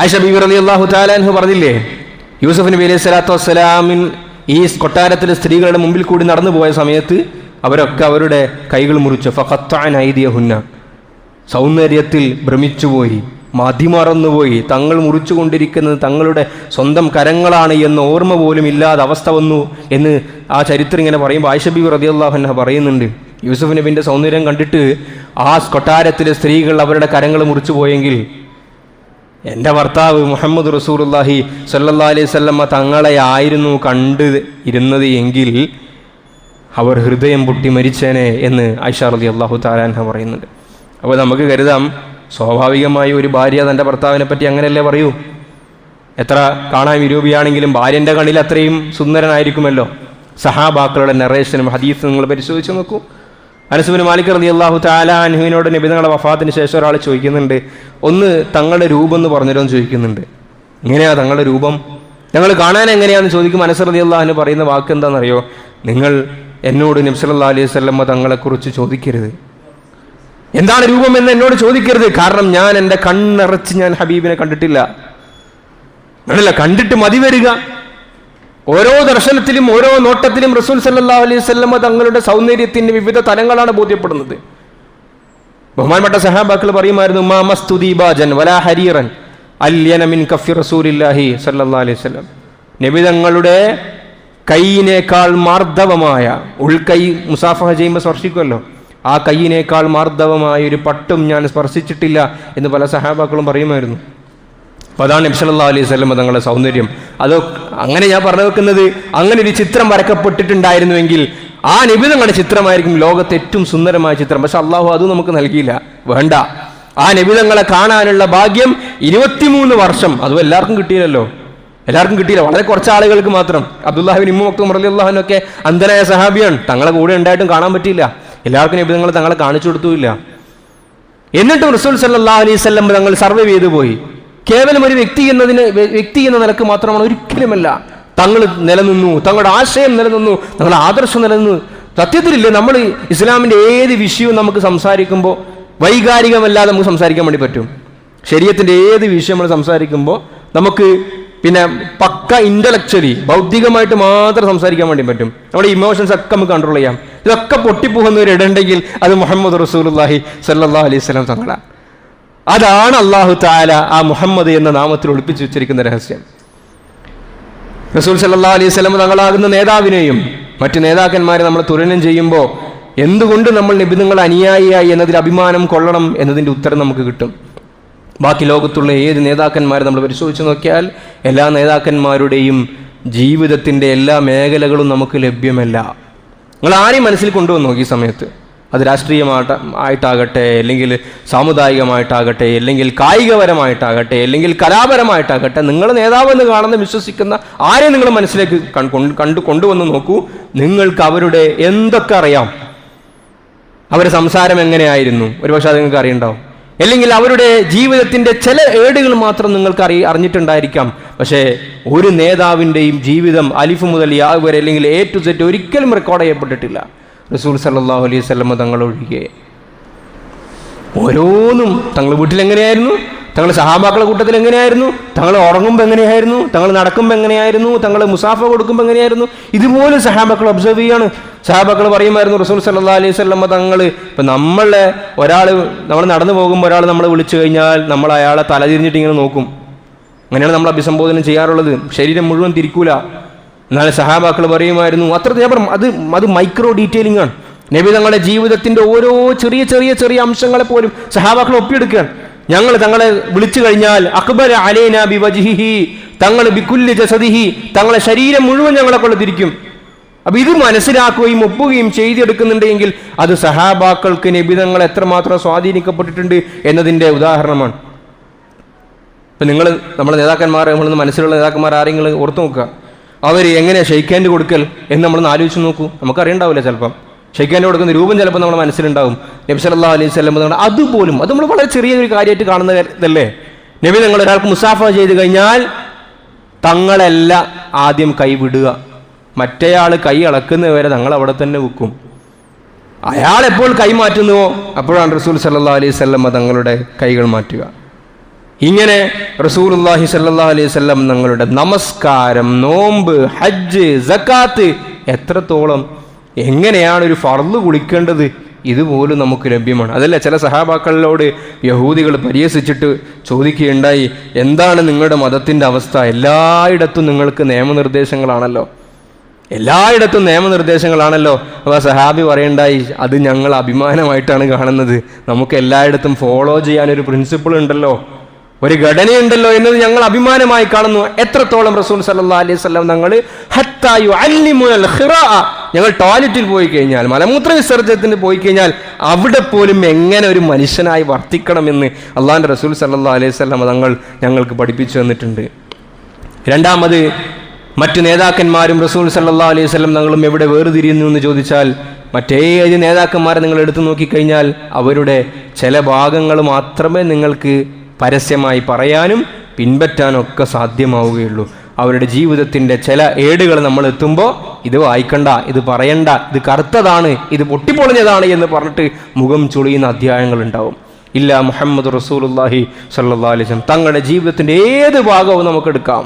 ആയിഷ ബീവി റളിയല്ലാഹു തആല അൻഹ പറഞ്ഞില്ലേ, യൂസുഫ് നബി അലൈഹി സ്വലാത്തു വസ്സലാമിൻ ഈ കൊട്ടാരത്തിലെ സ്ത്രീകളുടെ മുമ്പിൽ കൂടി നടന്നു പോയ സമയത്ത് അവരൊക്കെ അവരുടെ കൈകൾ മുറിച്ചു. ഫഖത്തഅന ഐദിയഹുന്ന, സൗന്ദര്യത്തിൽ ഭ്രമിച്ചുപോയി, മതിമറന്നുപോയി. തങ്ങൾ മുറിച്ചു കൊണ്ടിരിക്കുന്നത് തങ്ങളുടെ സ്വന്തം കരങ്ങളാണ് എന്ന് ഓർമ്മ പോലും ഇല്ലാതെ അവസ്ഥ വന്നു എന്ന് ആ ചരിത്രം ഇങ്ങനെ പറയുമ്പോൾ ആയിഷ ബീവി റളിയല്ലാഹു അൻഹ പറയുന്നുണ്ട്, യൂസുഫ് നബിൻ്റെ സൗന്ദര്യം കണ്ടിട്ട് ആ കൊട്ടാരത്തിലെ സ്ത്രീകൾ അവരുടെ കരങ്ങൾ മുറിച്ചു പോയെങ്കിൽ എൻ്റെ ഭർത്താവ് മുഹമ്മദ് റസൂലുള്ളാഹി സ്വല്ലല്ലാഹു അലൈഹി വസല്ലം തങ്ങളെ ആയിരുന്നു കണ്ട് ഇരുന്നത് എങ്കിൽ അവർ ഹൃദയം പൊട്ടി മരിച്ചേനെ എന്ന് ആയിഷ റളിയല്ലാഹു തആല അൻഹ പറയുന്നുണ്ട്. അപ്പോൾ നമുക്ക് കരുതാം, സ്വാഭാവികമായി ഒരു ഭാര്യ തൻ്റെ ഭർത്താവിനെ പറ്റി അങ്ങനെയല്ലേ പറയൂ. എത്ര കാണാൻ വിരൂപിയാണെങ്കിലും ഭാര്യൻ്റെ കണ്ണിൽ അത്രയും സുന്ദരനായിരിക്കുമല്ലോ. സഹാബാക്കളുടെ നറേഷനും ഹദീസും നിങ്ങൾ പരിശോധിച്ച് നോക്കൂ. അനസ് ബിൻ മാലിക് റളിയല്ലാഹു തആല അൻഹുവിനോട് നബി തങ്ങളുടെ വഫാത്തിന് ശേഷം ഒരാൾ ചോദിക്കുന്നുണ്ട്, ഒന്ന് തങ്ങളുടെ രൂപം എന്ന് പറഞ്ഞുതരുമെന്ന് ചോദിക്കുന്നുണ്ട്. എങ്ങനെയാ തങ്ങളുടെ രൂപം, ഞങ്ങൾ കാണാൻ എങ്ങനെയാണെന്ന് ചോദിക്കുമ്പോൾ അനസ് റളിയല്ലാഹു അൻഹു പറയുന്ന വാക്ക് എന്താണെന്നറിയോ, നിങ്ങൾ എന്നോട് നബി സല്ലല്ലാഹു അലൈഹി വസല്ലം തങ്ങളെക്കുറിച്ച് ചോദിക്കരുത്, എന്താണ് രൂപം എന്ന് എന്നോട് ചോദിക്കരുത്. കാരണം ഞാൻ എൻ്റെ കണ്ണറച്ച് ഞാൻ ഹബീബിനെ കണ്ടിട്ടില്ല. കണ്ടിട്ട് മതി വരിക. ഓരോ ദർശനത്തിലും ഓരോ നോട്ടത്തിലും റസൂൽ സല്ലല്ലാഹു അലൈഹി വസല്ലം തങ്ങളുടെ സൗന്ദര്യത്തിൻ്റെ വിവിധ തലങ്ങളാണ് ബോധ്യപ്പെടുന്നത്. ബഹുമാനപ്പെട്ട സഹാബാക്കൾ പറയുമായിരുന്നു, മാ മസ്തുദീബാജൻ വലാ ഹരീറൻ അല്യന മിൻ കഫി റസൂലില്ലാഹി സല്ലല്ലാഹു അലൈഹി വസല്ലം. നബി തങ്ങളുടെ കൈയിനേക്കാൾ മാർദ്ദവമായ, ഉൾക്കൈ മുസാഫഹ ചെയ്യുമ്പോൾ സ്പർശിക്കുമല്ലോ, ആ കൈയിനേക്കാൾ മാർദ്ദവമായ ഒരു പട്ടും ഞാൻ സ്പർശിച്ചിട്ടില്ല എന്ന് പല സഹാബാക്കളും പറയുമായിരുന്നു. അപ്പോൾ അതാണ് നബി സല്ലല്ലാഹു അലൈഹി വസല്ലം തങ്ങളുടെ സൗന്ദര്യം. അത് അങ്ങനെ ഞാൻ പറഞ്ഞു വെക്കുന്നത്, അങ്ങനെ ഒരു ചിത്രം വരക്കപ്പെട്ടിട്ടുണ്ടായിരുന്നുവെങ്കിൽ ആ നബി തങ്ങളുടെ ചിത്രമായിരിക്കും ലോകത്തെ ഏറ്റവും സുന്ദരമായ ചിത്രം. പക്ഷെ അള്ളാഹു അത് നമുക്ക് നൽകിയില്ല. വേണ്ട, ആ നബി തങ്ങളെ കാണാനുള്ള ഭാഗ്യം 23 വർഷം അതും എല്ലാവർക്കും കിട്ടിയില്ലല്ലോ. എല്ലാവർക്കും കിട്ടിയില്ല, വളരെ കുറച്ച് ആളുകൾക്ക് മാത്രം. അബ്ദുല്ലാഹിബ്നു ഉമ്മു മക്തൂം റളിയല്ലാഹു അൻഹു ഒക്കെ അന്ധനായ സഹാബിയാണ്, തങ്ങളെ കൂടെ ഉണ്ടായിട്ടും കാണാൻ പറ്റിയില്ല. എല്ലാവർക്കും നബി തങ്ങൾ തങ്ങളെ കാണിച്ചു കൊടുത്തുമില്ല. എന്നിട്ടും റസൂൽ സല്ലല്ലാഹു അലൈഹി വസല്ലം തങ്ങൾ സർവൈവ് ചെയ്തു പോയി. കേവലം ഒരു വ്യക്തി എന്ന നിലക്ക് മാത്രമാണ്, ഒരിക്കലുമല്ല. തങ്ങൾ നിലനിന്നു, തങ്ങളുടെ ആശയം നിലനിന്നു, തങ്ങളുടെ ആദർശം നിലനിന്നു. സത്യത്തിലില്ലേ, നമ്മൾ ഇസ്ലാമിൻ്റെ ഏത് വിഷയവും നമുക്ക് സംസാരിക്കുമ്പോൾ വൈകാരികമല്ലാതെ നമുക്ക് സംസാരിക്കാൻ വേണ്ടി പറ്റും. ശരീഅത്തിൻ്റെ ഏത് വിഷയം നമ്മൾ സംസാരിക്കുമ്പോൾ നമുക്ക് പിന്നെ പക്ക ഇന്റലക്ച്വലി ബൗദ്ധികമായിട്ട് മാത്രം സംസാരിക്കാൻ വേണ്ടി പറ്റും. നമ്മുടെ ഇമോഷൻസ് ഒക്കെ നമുക്ക് കൺട്രോൾ ചെയ്യാം. ഇതൊക്കെ പൊട്ടിപ്പോകുന്ന ഒരു ഇടമുണ്ടെങ്കിൽ അത് മുഹമ്മദ് റസൂലുള്ളാഹി സ്വല്ലല്ലാഹു അലൈഹി വസല്ലം തങ്ങളാണ്. അതാണ് അല്ലാഹു തആല ആ മുഹമ്മദ് എന്ന നാമത്തിൽ ഒളിപ്പിച്ചു വെച്ചിരിക്കുന്ന രഹസ്യം. റസൂൽ സല്ലല്ലാഹു അലൈഹി വസല്ലം തങ്ങളാകുന്ന നേതാവിനെയും മറ്റു നേതാക്കന്മാരെ നമ്മൾ തുലനം ചെയ്യുമ്പോൾ എന്തുകൊണ്ട് നമ്മൾ നബി തങ്ങൾ അനുയായിയായി എന്നതിൽ അഭിമാനം കൊള്ളണം എന്നതിൻ്റെ ഉത്തരം നമുക്ക് കിട്ടും. ബാക്കി ലോകത്തുള്ള ഏത് നേതാക്കന്മാരെ നമ്മൾ പരിശോധിച്ച് നോക്കിയാൽ എല്ലാ നേതാക്കന്മാരുടെയും ജീവിതത്തിൻ്റെ എല്ലാ മേഖലകളും നമുക്ക് ലഭ്യമല്ല. നിങ്ങൾ ആരെയും മനസ്സിൽ കൊണ്ടുവന്നു നോക്കി ഈ സമയത്ത്, അത് രാഷ്ട്രീയമായിട്ടാകട്ടെ, അല്ലെങ്കിൽ സാമുദായികമായിട്ടാകട്ടെ, അല്ലെങ്കിൽ കായികപരമായിട്ടാകട്ടെ, അല്ലെങ്കിൽ കലാപരമായിട്ടാകട്ടെ, നിങ്ങൾ നേതാവെന്ന് കാണുന്ന വിശ്വസിക്കുന്ന ആരെയും നിങ്ങൾ മനസ്സിലേക്ക് കൊണ്ടുവന്ന് നോക്കൂ. നിങ്ങൾക്ക് അവരുടെ എന്തൊക്കെ അറിയാം, അവരുടെ സംസാരം എങ്ങനെയായിരുന്നു, ഒരുപക്ഷെ അത് നിങ്ങൾക്ക് അറിയണ്ടാവും. അല്ലെങ്കിൽ അവരുടെ ജീവിതത്തിൻ്റെ ചില ഏടുകൾ മാത്രം നിങ്ങൾക്ക് അറിഞ്ഞിട്ടുണ്ടായിരിക്കാം. പക്ഷേ ഒരു നേതാവിൻ്റെയും ജീവിതം അലിഫ് മുതൽ യാ വരെ, അല്ലെങ്കിൽ A to Z ഒരിക്കലും റെക്കോർഡ് ചെയ്യപ്പെട്ടിട്ടില്ല, റസൂൽ സല്ലല്ലാഹു അലൈഹി വസല്ലം തങ്ങൾ ഒഴികെ. ഓരോന്നും തങ്ങൾ വീട്ടിൽ എങ്ങനെയായിരുന്നു, തങ്ങൾ സഹാബാക്കളുടെ കൂട്ടത്തിൽ എങ്ങനെയായിരുന്നു, തങ്ങൾ ഉറങ്ങുമ്പോൾ എങ്ങനെയായിരുന്നു, തങ്ങൾ നടക്കുമ്പോൾ എങ്ങനെയായിരുന്നു, തങ്ങൾ മുസാഫ കൊടുക്കുമ്പോൾ എങ്ങനെയായിരുന്നു, ഇതുപോലെ സഹാബാക്കൾ ഒബ്സർവ് ചെയ്യാണ്. സഹാബാക്കൾ പറയുമായിരുന്നു റസൂൽ സല്ലല്ലാഹു അലൈഹി വസല്ലം തങ്ങൾ, ഇപ്പം നമ്മൾ നടന്നു പോകുമ്പോൾ ഒരാൾ നമ്മൾ വിളിച്ചു കഴിഞ്ഞാൽ നമ്മൾ അയാളെ തലതിരിഞ്ഞിട്ട് ഇങ്ങനെ നോക്കും. അങ്ങനെയാണ് നമ്മൾ അഭിസംബോധന ചെയ്യാറുള്ളത്, ശരീരം മുഴുവൻ തിരിക്കൂല. എന്നാൽ സഹാബാക്കൾ പറയുമായിരുന്നു, അത് മൈക്രോ ഡീറ്റെയിലിംഗ് ആണ്. നബി തങ്ങളുടെ ജീവിതത്തിൻ്റെ ഓരോ ചെറിയ ചെറിയ ചെറിയ അംശങ്ങളെ പോലും സഹാബാക്കൾ ഒപ്പിയെടുക്കുകയാണ്. ഞങ്ങൾ തങ്ങളെ വിളിച്ചു കഴിഞ്ഞാൽ അക്ബര അലൈനാ ബിവജ്ഹിഹി, തങ്ങൾ ബികുല്ലി ജസദിഹി, തങ്ങളെ ശരീരം മുഴുവൻ ഞങ്ങളെ കൊണ്ട് തിരിക്കും. അപ്പൊ ഇത് മനസ്സിലാക്കുകയും ഒപ്പുകയും ചെയ്തെടുക്കുന്നുണ്ടെങ്കിൽ അത് സഹാബാക്കൾക്ക് നബി തങ്ങൾ എത്രമാത്രം സ്വാധീനിക്കപ്പെട്ടിട്ടുണ്ട് എന്നതിൻ്റെ ഉദാഹരണമാണ്. ഇപ്പം നമ്മുടെ നേതാക്കന്മാർ, നമ്മളൊന്ന് മനസ്സിലുള്ള നേതാക്കന്മാർ ആരെങ്കിലും ഓർത്ത് നോക്കുക, അവർ എങ്ങനെ ഷെയ്ക്ക് ഹാൻഡ് കൊടുക്കൽ എന്ന് നമ്മളൊന്ന് ആലോചിച്ച് നോക്കൂ. നമുക്കറിയണ്ടാവില്ല, ചിലപ്പം ഷെയ്ക്ക് ഹാൻഡ് കൊടുക്കുന്ന രൂപം ചിലപ്പോൾ നമ്മുടെ മനസ്സിലുണ്ടാവും. നബി സല്ലല്ലാഹു അലൈഹി വസല്ലം അതുപോലും അത് നമ്മൾ വളരെ ചെറിയൊരു കാര്യമായിട്ട് കാണുന്നതല്ലേ. നബി തങ്ങൾ ഒരാൾക്ക് മുസാഫ ചെയ്ത് കഴിഞ്ഞാൽ തങ്ങളല്ല ആദ്യം കൈ വിടുക, മറ്റേയാൾ കൈ അളക്കുന്നവരെ തങ്ങൾ അവിടെ തന്നെ വെക്കും. അയാൾ എപ്പോൾ കൈ മാറ്റുന്നുവോ അപ്പോഴാണ് റസൂൽ സല്ലല്ലാഹു അലൈഹി വസല്ലം തങ്ങളുടെ കൈകൾ മാറ്റുക. ഇങ്ങനെ റസൂലുള്ളാഹി സല്ലല്ലാഹു അലൈഹി വസല്ലം തങ്ങളുടെ നമസ്കാരം, നോമ്പ്, ഹജ്ജ്, സക്കാത്ത് എത്രത്തോളം, എങ്ങനെയാണ് ഒരു ഫർള് കുളിക്കേണ്ടത്, ഇതുപോലും നമുക്ക് ലഭ്യമാണ്. അതല്ല ചില സഹാബാക്കളിലോട് യഹൂദികൾ പരിഹസിച്ചിട്ട് ചോദിക്കുകയുണ്ടായി, എന്താണ് നിങ്ങളുടെ മതത്തിൻ്റെ അവസ്ഥ, എല്ലായിടത്തും നിങ്ങൾക്ക് നിയമനിർദ്ദേശങ്ങളാണല്ലോ, എല്ലായിടത്തും നിയമനിർദ്ദേശങ്ങളാണല്ലോ. അപ്പോൾ സഹാബി പറയണ്ടായി, അത് ഞങ്ങൾ അഭിമാനമായിട്ടാണ് കാണുന്നത്, നമുക്ക് എല്ലായിടത്തും ഫോളോ ചെയ്യാനൊരു പ്രിൻസിപ്പിൾ ഉണ്ടല്ലോ, ഒരു ഘടനയുണ്ടല്ലോ എന്നത് ഞങ്ങൾ അഭിമാനമായി കാണുന്നു. എത്രത്തോളം റസൂൽ സല്ലല്ലാഹു അലൈഹി വസല്ലം തങ്ങൾ ഹത്താ യുഅല്ലിമുനൽ ഖിറാഅ, ഞങ്ങൾ ടോയ്ലറ്റിൽ പോയി കഴിഞ്ഞാൽ, മലമൂത്ര വിസർജനത്തിന് പോയി കഴിഞ്ഞാൽ അവിടെ പോലും എങ്ങനെ ഒരു മനുഷ്യനായി വർത്തിക്കണമെന്ന് അള്ളാഹിൻ്റെ റസൂൽ സല്ലല്ലാഹു അലൈഹി വസല്ലം തങ്ങൾ ഞങ്ങൾക്ക് പഠിപ്പിച്ചു തന്നിട്ടുണ്ട്. രണ്ടാമത്, മറ്റു നേതാക്കന്മാരും റസൂൽ സല്ലല്ലാഹു അലൈഹി വസല്ലം തങ്ങളും എവിടെ വേർതിരിയുന്നു എന്ന് ചോദിച്ചാൽ, മറ്റേത് നേതാക്കന്മാരെ നിങ്ങൾ എടുത്തു നോക്കിക്കഴിഞ്ഞാൽ അവരുടെ ചില ഭാഗങ്ങൾ മാത്രമേ നിങ്ങൾക്ക് പരസ്യമായി പറയാനും പിൻപറ്റാനും ഒക്കെ സാധ്യമാവുകയുള്ളൂ. അവരുടെ ജീവിതത്തിൻ്റെ ചില ഏടുകൾ നമ്മൾ എത്തുമ്പോൾ ഇത് വായിക്കണ്ട, ഇത് പറയണ്ട, ഇത് കറുത്തതാണ്, ഇത് പൊട്ടിപ്പൊളിഞ്ഞതാണ് എന്ന് പറഞ്ഞിട്ട് മുഖം ചുളിയുന്ന അധ്യായങ്ങളുണ്ടാവും. ഇല്ല മുഹമ്മദ് റസൂലുള്ളാഹി സ്വല്ലല്ലാഹു അലൈഹി വസല്ലം തങ്ങളുടെ ജീവിതത്തിൻ്റെ ഏത് ഭാഗവും നമുക്കെടുക്കാം,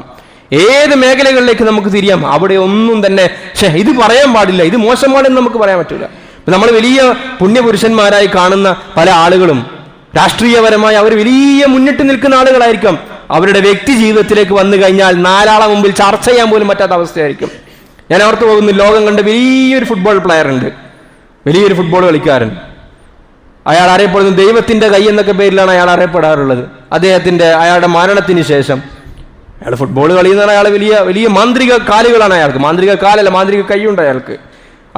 ഏത് മേഖലകളിലേക്ക് നമുക്ക് തിരിയാം, അവിടെ ഒന്നും തന്നെ ഇത് പറയാൻ പാടില്ല, ഇത് മോശമാണെന്ന് നമുക്ക് പറയാൻ പറ്റില്ല. നമ്മൾ വലിയ പുണ്യപുരുഷന്മാരായി കാണുന്ന പല ആളുകളും രാഷ്ട്രീയപരമായി അവർ വലിയ മുന്നിട്ട് നിൽക്കുന്ന ആളുകളായിരിക്കും. അവരുടെ വ്യക്തി ജീവിതത്തിലേക്ക് വന്നു കഴിഞ്ഞാൽ നാലാളെ മുമ്പിൽ ചർച്ച ചെയ്യാൻ പോലും പറ്റാത്ത അവസ്ഥയായിരിക്കും. ഞാൻ ഓർത്തു പോകുന്നു, ലോകം കണ്ട വലിയൊരു ഫുട്ബോൾ പ്ലെയർ ഉണ്ട്, വലിയൊരു ഫുട്ബോൾ കളിക്കാരൻ. അയാൾ അറിയപ്പെടുന്നത് ദൈവത്തിന്റെ കൈ എന്നൊക്കെ പേരിലാണ് അയാൾ അറിയപ്പെടാറുള്ളത്. അയാളുടെ മരണത്തിന് ശേഷം അയാൾ ഫുട്ബോൾ കളിയുന്ന അയാൾ വലിയ വലിയ മാന്ത്രിക കാലുകളാണ് അയാൾക്ക്. മാന്ത്രിക കാലല്ല, മാന്ത്രിക കൈയുണ്ട് അയാൾക്ക്.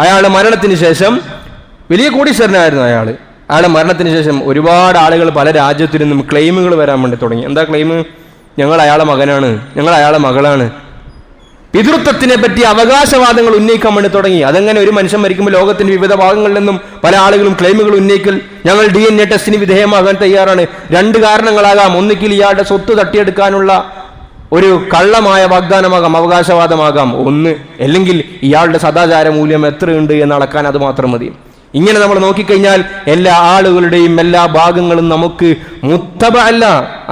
അയാളുടെ മരണത്തിന് ശേഷം വലിയ കോടീശ്വരനായിരുന്നു അയാൾ. അയാളുടെ മരണത്തിന് ശേഷം ഒരുപാട് ആളുകൾ പല രാജ്യത്തു നിന്നും ക്ലെയിമുകൾ വരാൻ വേണ്ടി തുടങ്ങി. എന്താ ക്ലെയിം? ഞങ്ങൾ അയാളെ മകനാണ്, ഞങ്ങൾ അയാളെ മകളാണ്. പിതൃത്വത്തിനെ പറ്റി അവകാശവാദങ്ങൾ ഉന്നയിക്കാൻ വേണ്ടി തുടങ്ങി. അതെങ്ങനെ? ഒരു മനുഷ്യൻ മരിക്കുമ്പോൾ ലോകത്തിന്റെ വിവിധ ഭാഗങ്ങളിൽ നിന്നും പല ആളുകളും ക്ലെയിമുകൾ ഉന്നയിക്കൽ. ഞങ്ങൾ DNA ടെസ്റ്റിന് വിധേയമാകാൻ തയ്യാറാണ്. 2 കാരണങ്ങളാകാം. ഒന്നുകിൽ ഇയാളുടെ സ്വത്ത് തട്ടിയെടുക്കാനുള്ള ഒരു കള്ളമായ വാഗ്ദാനമാകാം, അവകാശവാദമാകാം ഒന്ന്, അല്ലെങ്കിൽ ഇയാളുടെ സദാചാര മൂല്യം എത്രയുണ്ട് എന്ന് അളക്കാൻ അത് മാത്രം മതി. ഇങ്ങനെ നമ്മൾ നോക്കിക്കഴിഞ്ഞാൽ എല്ലാ ആളുകളുടെയും എല്ലാ ഭാഗങ്ങളും നമുക്ക് മുത്തബ അല്ല,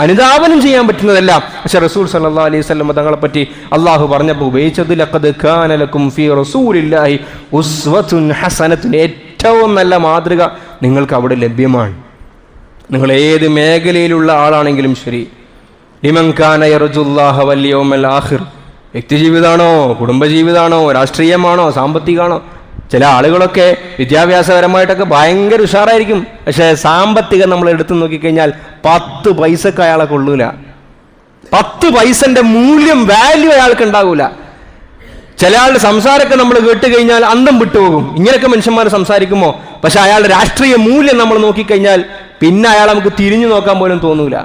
അനുധാവനം ചെയ്യാൻ പറ്റുന്നതല്ല. പക്ഷെ റസൂൽ സല്ലല്ലാഹു അലൈഹി വസല്ലം തങ്ങളെ പറ്റി അള്ളാഹു പറഞ്ഞപ്പോൾ ഉപയോഗിച്ചത് ലഖദ് കാന ലക്കും ഫീ റസൂലില്ലാഹി ഉസ്വത്തുൻ ഹസനത്തുൻ, ഏറ്റവും നല്ല മാതൃക നിങ്ങൾക്ക് അവിടെ ലഭ്യമാണ്. നിങ്ങൾ ഏത് മേഖലയിലുള്ള ആളാണെങ്കിലും ശരി. ലിമൻ കാന യർജുല്ലാഹ വൽ യൗമൽ ആഖിർ, വ്യക്തിജീവിതമാണോ, കുടുംബജീവിതമാണോ, രാഷ്ട്രീയമാണോ, സാമ്പത്തികമാണോ? ചില ആളുകളൊക്കെ വിദ്യാഭ്യാസപരമായിട്ടൊക്കെ ഭയങ്കര ഉഷാറായിരിക്കും, പക്ഷെ സാമ്പത്തികം നമ്മൾ എടുത്തു നോക്കിക്കഴിഞ്ഞാൽ 10 പൈസക്ക് അയാളെ കൊള്ളൂല. 10 പൈസന്റെ മൂല്യം, വാല്യൂ അയാൾക്ക് ഉണ്ടാകൂല. ചില ആളുടെ സംസാരമൊക്കെ നമ്മൾ കേട്ട് കഴിഞ്ഞാൽ അന്തം വിട്ടുപോകും. ഇങ്ങനെയൊക്കെ മനുഷ്യന്മാർ സംസാരിക്കുമോ? പക്ഷെ അയാളുടെ രാഷ്ട്രീയ മൂല്യം നമ്മൾ നോക്കിക്കഴിഞ്ഞാൽ പിന്നെ അയാൾ നമുക്ക് തിരിഞ്ഞു നോക്കാൻ പോലും തോന്നൂല.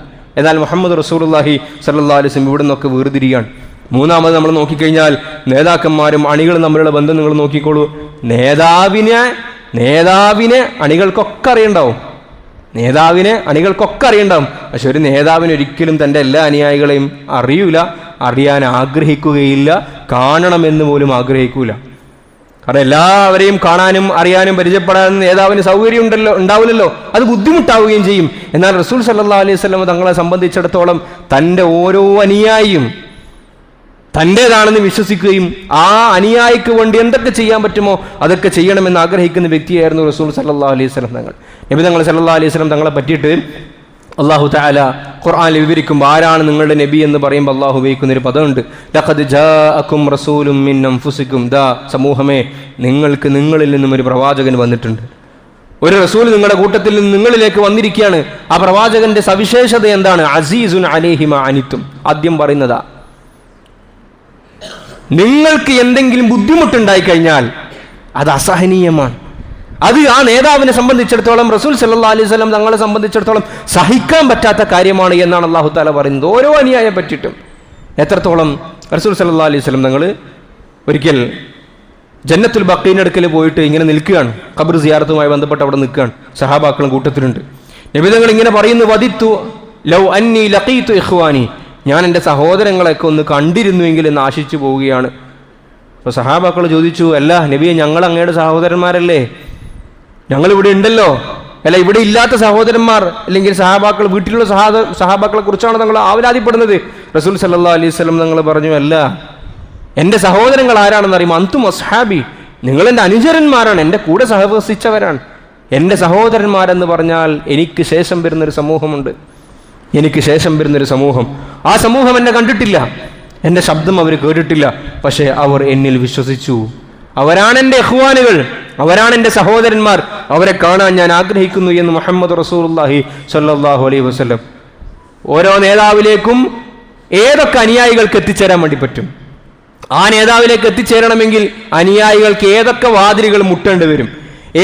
എന്നാൽ മുഹമ്മദ് റസൂലുള്ളാഹി സ്വല്ലല്ലാഹു അലൈഹി വസല്ലം ഇവിടെ നിന്നൊക്കെ വേർതിരിയാണ്. മൂന്നാമത് നമ്മൾ നോക്കിക്കഴിഞ്ഞാൽ നേതാക്കന്മാരും അണികളും തമ്മിലുള്ള ബന്ധം നിങ്ങൾ നോക്കിക്കോളൂ. നേതാവിനെ അണികൾക്കൊക്കെ അറിയണ്ടാവും, പക്ഷെ ഒരു നേതാവിന് ഒരിക്കലും തൻ്റെ എല്ലാ അനുയായികളെയും അറിയൂല, അറിയാൻ ആഗ്രഹിക്കുകയില്ല, കാണണമെന്ന് പോലും ആഗ്രഹിക്കൂല. കാരണം എല്ലാവരെയും കാണാനും അറിയാനും പരിചയപ്പെടാനും നേതാവിന് സൗകര്യം ഉണ്ടാവില്ലല്ലോ, അത് ബുദ്ധിമുട്ടാവുകയും ചെയ്യും. എന്നാൽ റസൂൽ സല്ലല്ലാഹു അലൈഹി വസല്ലം തങ്ങളെ സംബന്ധിച്ചിടത്തോളം തൻ്റെ ഓരോ അനുയായിയും തൻ്റേതാണെന്ന് വിശ്വസിക്കുകയും ആ അനുയായിക്ക് വേണ്ടി എന്തൊക്കെ ചെയ്യാൻ പറ്റുമോ അതൊക്കെ ചെയ്യണമെന്ന് ആഗ്രഹിക്കുന്ന വ്യക്തിയായിരുന്നു റസൂൽ സല്ലല്ലാഹു അലൈഹി വസല്ലം തങ്ങൾ. നബി തങ്ങൾ സല്ലല്ലാഹു അലൈഹി വസല്ലം തങ്ങളെ പറ്റിയിട്ട് അല്ലാഹു തആല ഖുർആനിൽ വിവരിക്കുമ്പോൾ ആരാണ് നിങ്ങളുടെ നബി എന്ന് പറയുമ്പോൾ അല്ലാഹു ഉപയോഗിക്കുന്ന ഒരു പദമുണ്ട്, ലഖദ് ജാഅകും റസൂലും മിൻ അൻഫുസികും. സമൂഹമേ, നിങ്ങൾക്ക് നിങ്ങളിൽ നിന്നും ഒരു പ്രവാചകൻ വന്നിട്ടുണ്ട്. ഒരു റസൂൽ നിങ്ങളുടെ കൂട്ടത്തിൽ നിന്ന് നിങ്ങളിലേക്ക് വന്നിരിക്കുകയാണ്. ആ പ്രവാചകന്റെ സവിശേഷത എന്താണ്? അസീസുൻ അലൈഹി മാ അനിത്തും. ആദ്യം പറയുന്നതാ, നിങ്ങൾക്ക് എന്തെങ്കിലും ബുദ്ധിമുട്ടുണ്ടായി കഴിഞ്ഞാൽ അത് അസഹനീയമാണ്. അത് ആ നേതാവിനെ സംബന്ധിച്ചിടത്തോളം, റസൂൽ സല്ലല്ലാഹു അലൈഹി വസല്ലം തങ്ങളെ സംബന്ധിച്ചിടത്തോളം സഹിക്കാൻ പറ്റാത്ത കാര്യമാണ് എന്നാണ് അല്ലാഹു തആല പറയുന്നത്. ഓരോ അനുയായിയെ പറ്റിയിട്ടും എത്രത്തോളം റസൂൽ സല്ലല്ലാഹു അലൈഹി വസല്ലം തങ്ങൾ ഒരിക്കൽ ജന്നത്തുൽ ബഖീനടുക്കൽ പോയിട്ട് ഇങ്ങനെ നിൽക്കുകയാണ്. ഖബർ സിയാറത്തുമായി ബന്ധപ്പെട്ട് അവിടെ നിൽക്കുകയാണ്. സഹാബാക്കളും കൂട്ടത്തിലുണ്ട്. നബി തങ്ങൾ ഇങ്ങനെ പറയുന്നു, വദിത്തു ലൗ അന്നി ലഖീതു ഇഖ്വാനി, ഞാൻ എൻ്റെ സഹോദരങ്ങളെയൊക്കെ ഒന്ന് കണ്ടിരുന്നുവെങ്കിൽ എന്ന് ആശിച്ചു പോവുകയാണ്. അപ്പോൾ സഹാബാക്കൾ ചോദിച്ചു, അല്ല നബിയെ, ഞങ്ങൾ അങ്ങയുടെ സഹോദരന്മാരല്ലേ, ഞങ്ങളിവിടെ ഉണ്ടല്ലോ, അല്ല ഇവിടെ ഇല്ലാത്ത സഹോദരന്മാർ അല്ലെങ്കിൽ സഹാബാക്കൾ, വീട്ടിലുള്ള സഹാബാക്കളെ കുറിച്ചാണ് തങ്ങൾ ആവലാതിപ്പെടുന്നത്. റസൂൽ സല്ലല്ലാഹു അലൈഹി വസല്ലം തങ്ങൾ പറഞ്ഞു, അല്ല, എൻ്റെ സഹോദരങ്ങൾ ആരാണെന്ന് അറിയുമോ? അന്തും അസ്ഹാബി, നിങ്ങൾ എൻ്റെ അനുചരന്മാരാണ്, എൻ്റെ കൂടെ സഹവസിച്ചവരാണ്. എൻ്റെ സഹോദരന്മാരെന്ന് പറഞ്ഞാൽ എനിക്ക് ശേഷം വരുന്നൊരു സമൂഹമുണ്ട്, ആ സമൂഹം എന്നെ കണ്ടിട്ടില്ല, എൻ്റെ ശബ്ദം അവർ കേട്ടിട്ടില്ല, പക്ഷേ അവർ എന്നിൽ വിശ്വസിച്ചു. അവരാണ് എൻ്റെ ഇഖ്വാനുകൾ, അവരാണ് എൻ്റെ സഹോദരന്മാർ, അവരെ കാണാൻ ഞാൻ ആഗ്രഹിക്കുന്നു എന്ന് മുഹമ്മദ് റസൂലുള്ളാഹി സ്വല്ലല്ലാഹു അലൈഹി വസല്ലം. ഓരോ നേതാവിലേക്കും ഏതൊക്കെ അനുയായികൾക്ക് എത്തിച്ചേരാൻ വേണ്ടി പറ്റും, ആ നേതാവിലേക്ക് എത്തിച്ചേരണമെങ്കിൽ അനുയായികൾക്ക് ഏതൊക്കെ വാതിലുകൾ മുട്ടേണ്ടി വരും,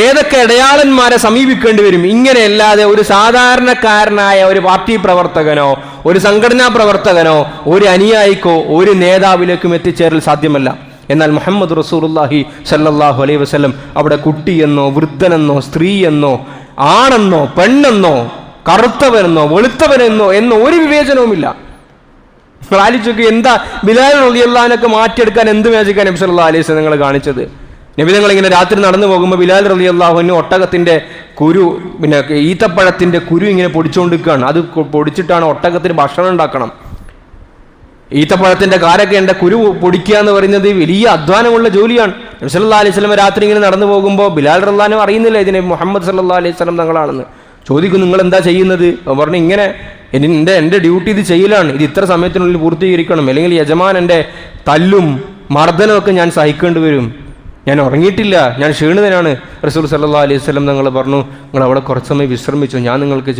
ഏതൊക്കെ ഇടയാളന്മാരെ സമീപിക്കേണ്ടി വരും. ഇങ്ങനെയല്ലാതെ ഒരു സാധാരണക്കാരനായ ഒരു പാർട്ടി പ്രവർത്തകനോ ഒരു സംഘടനാ പ്രവർത്തകനോ ഒരു അനുയായിക്കോ ഒരു നേതാവിലേക്കും എത്തിച്ചേരൽ സാധ്യമല്ല. എന്നാൽ മുഹമ്മദ് റസൂലുള്ളാഹി സ്വല്ലല്ലാഹു അലൈഹി വസല്ലം അവിടെ കുട്ടിയെന്നോ വൃദ്ധനെന്നോ സ്ത്രീയെന്നോ ആണെന്നോ പെണ്ണെന്നോ കറുത്തവനെന്നോ വെളുത്തവനെന്നോ എന്നോ ഒരു വിവേചനവുമില്ല. ആലോചിച്ചൊക്കെ എന്താ ബിലാൽ റളിയല്ലാഹു അൻഹു മാറ്റിയെടുക്കാൻ എന്ത് മാജിക്കാണ് നബി സല്ലല്ലാഹു അലൈഹി വസല്ലം കാണിച്ചത്. നബി തങ്ങൾ ഇങ്ങനെ രാത്രി നടന്നു പോകുമ്പോൾ ബിലാൽ റളിയല്ലാഹു അൻഹു ഒട്ടകത്തിന്റെ കുരു, പിന്നെ ഈത്തപ്പഴത്തിന്റെ കുരു ഇങ്ങനെ പൊടിച്ചുകൊണ്ടിരിക്കുകയാണ്. അത് പൊടിച്ചിട്ടാണ് ഒട്ടകത്തിന് ഭക്ഷണം ഉണ്ടാക്കണം. ഈത്തപ്പഴത്തിന്റെ കാരൊക്കെ കുരു പൊടിക്കുക എന്ന് പറയുന്നത് വലിയ അധ്വാനമുള്ള ജോലിയാണ്. നബി സല്ലല്ലാഹു അലൈഹി വസല്ലം രാത്രി ഇങ്ങനെ നടന്നു പോകുമ്പോൾ ബിലാൽ റളിയല്ലാഹു അൻഹു അറിയുന്നില്ല ഇതിനെ മുഹമ്മദ് സല്ലല്ലാഹു അലൈഹി വസല്ലം തങ്ങളാണെന്ന്. ചോദിക്കും, നിങ്ങൾ എന്താ ചെയ്യുന്നത്? അവൻ പറഞ്ഞു, ഇങ്ങനെ എൻ്റെ ഡ്യൂട്ടി ഇത് ചെയ്യലാണ്, ഇത് ഇത്ര സമയത്തിനുള്ളിൽ പൂർത്തീകരിക്കണം, അല്ലെങ്കിൽ യജമാനൻ്റെ തല്ലും മർദ്ദനമൊക്കെ ഞാൻ സഹിക്കേണ്ടി വരും, ഞാൻ ഉറങ്ങിയിട്ടില്ല, ഞാൻ ക്ഷീണിതനാണ്. റസൂൽ സല്ലല്ലാഹു അലൈഹി വസല്ലം തങ്ങൾ പറഞ്ഞു, നിങ്ങൾ അവിടെ കുറച്ച് സമയം വിശ്രമിച്ചു, ഞാൻ നിങ്ങൾക്ക്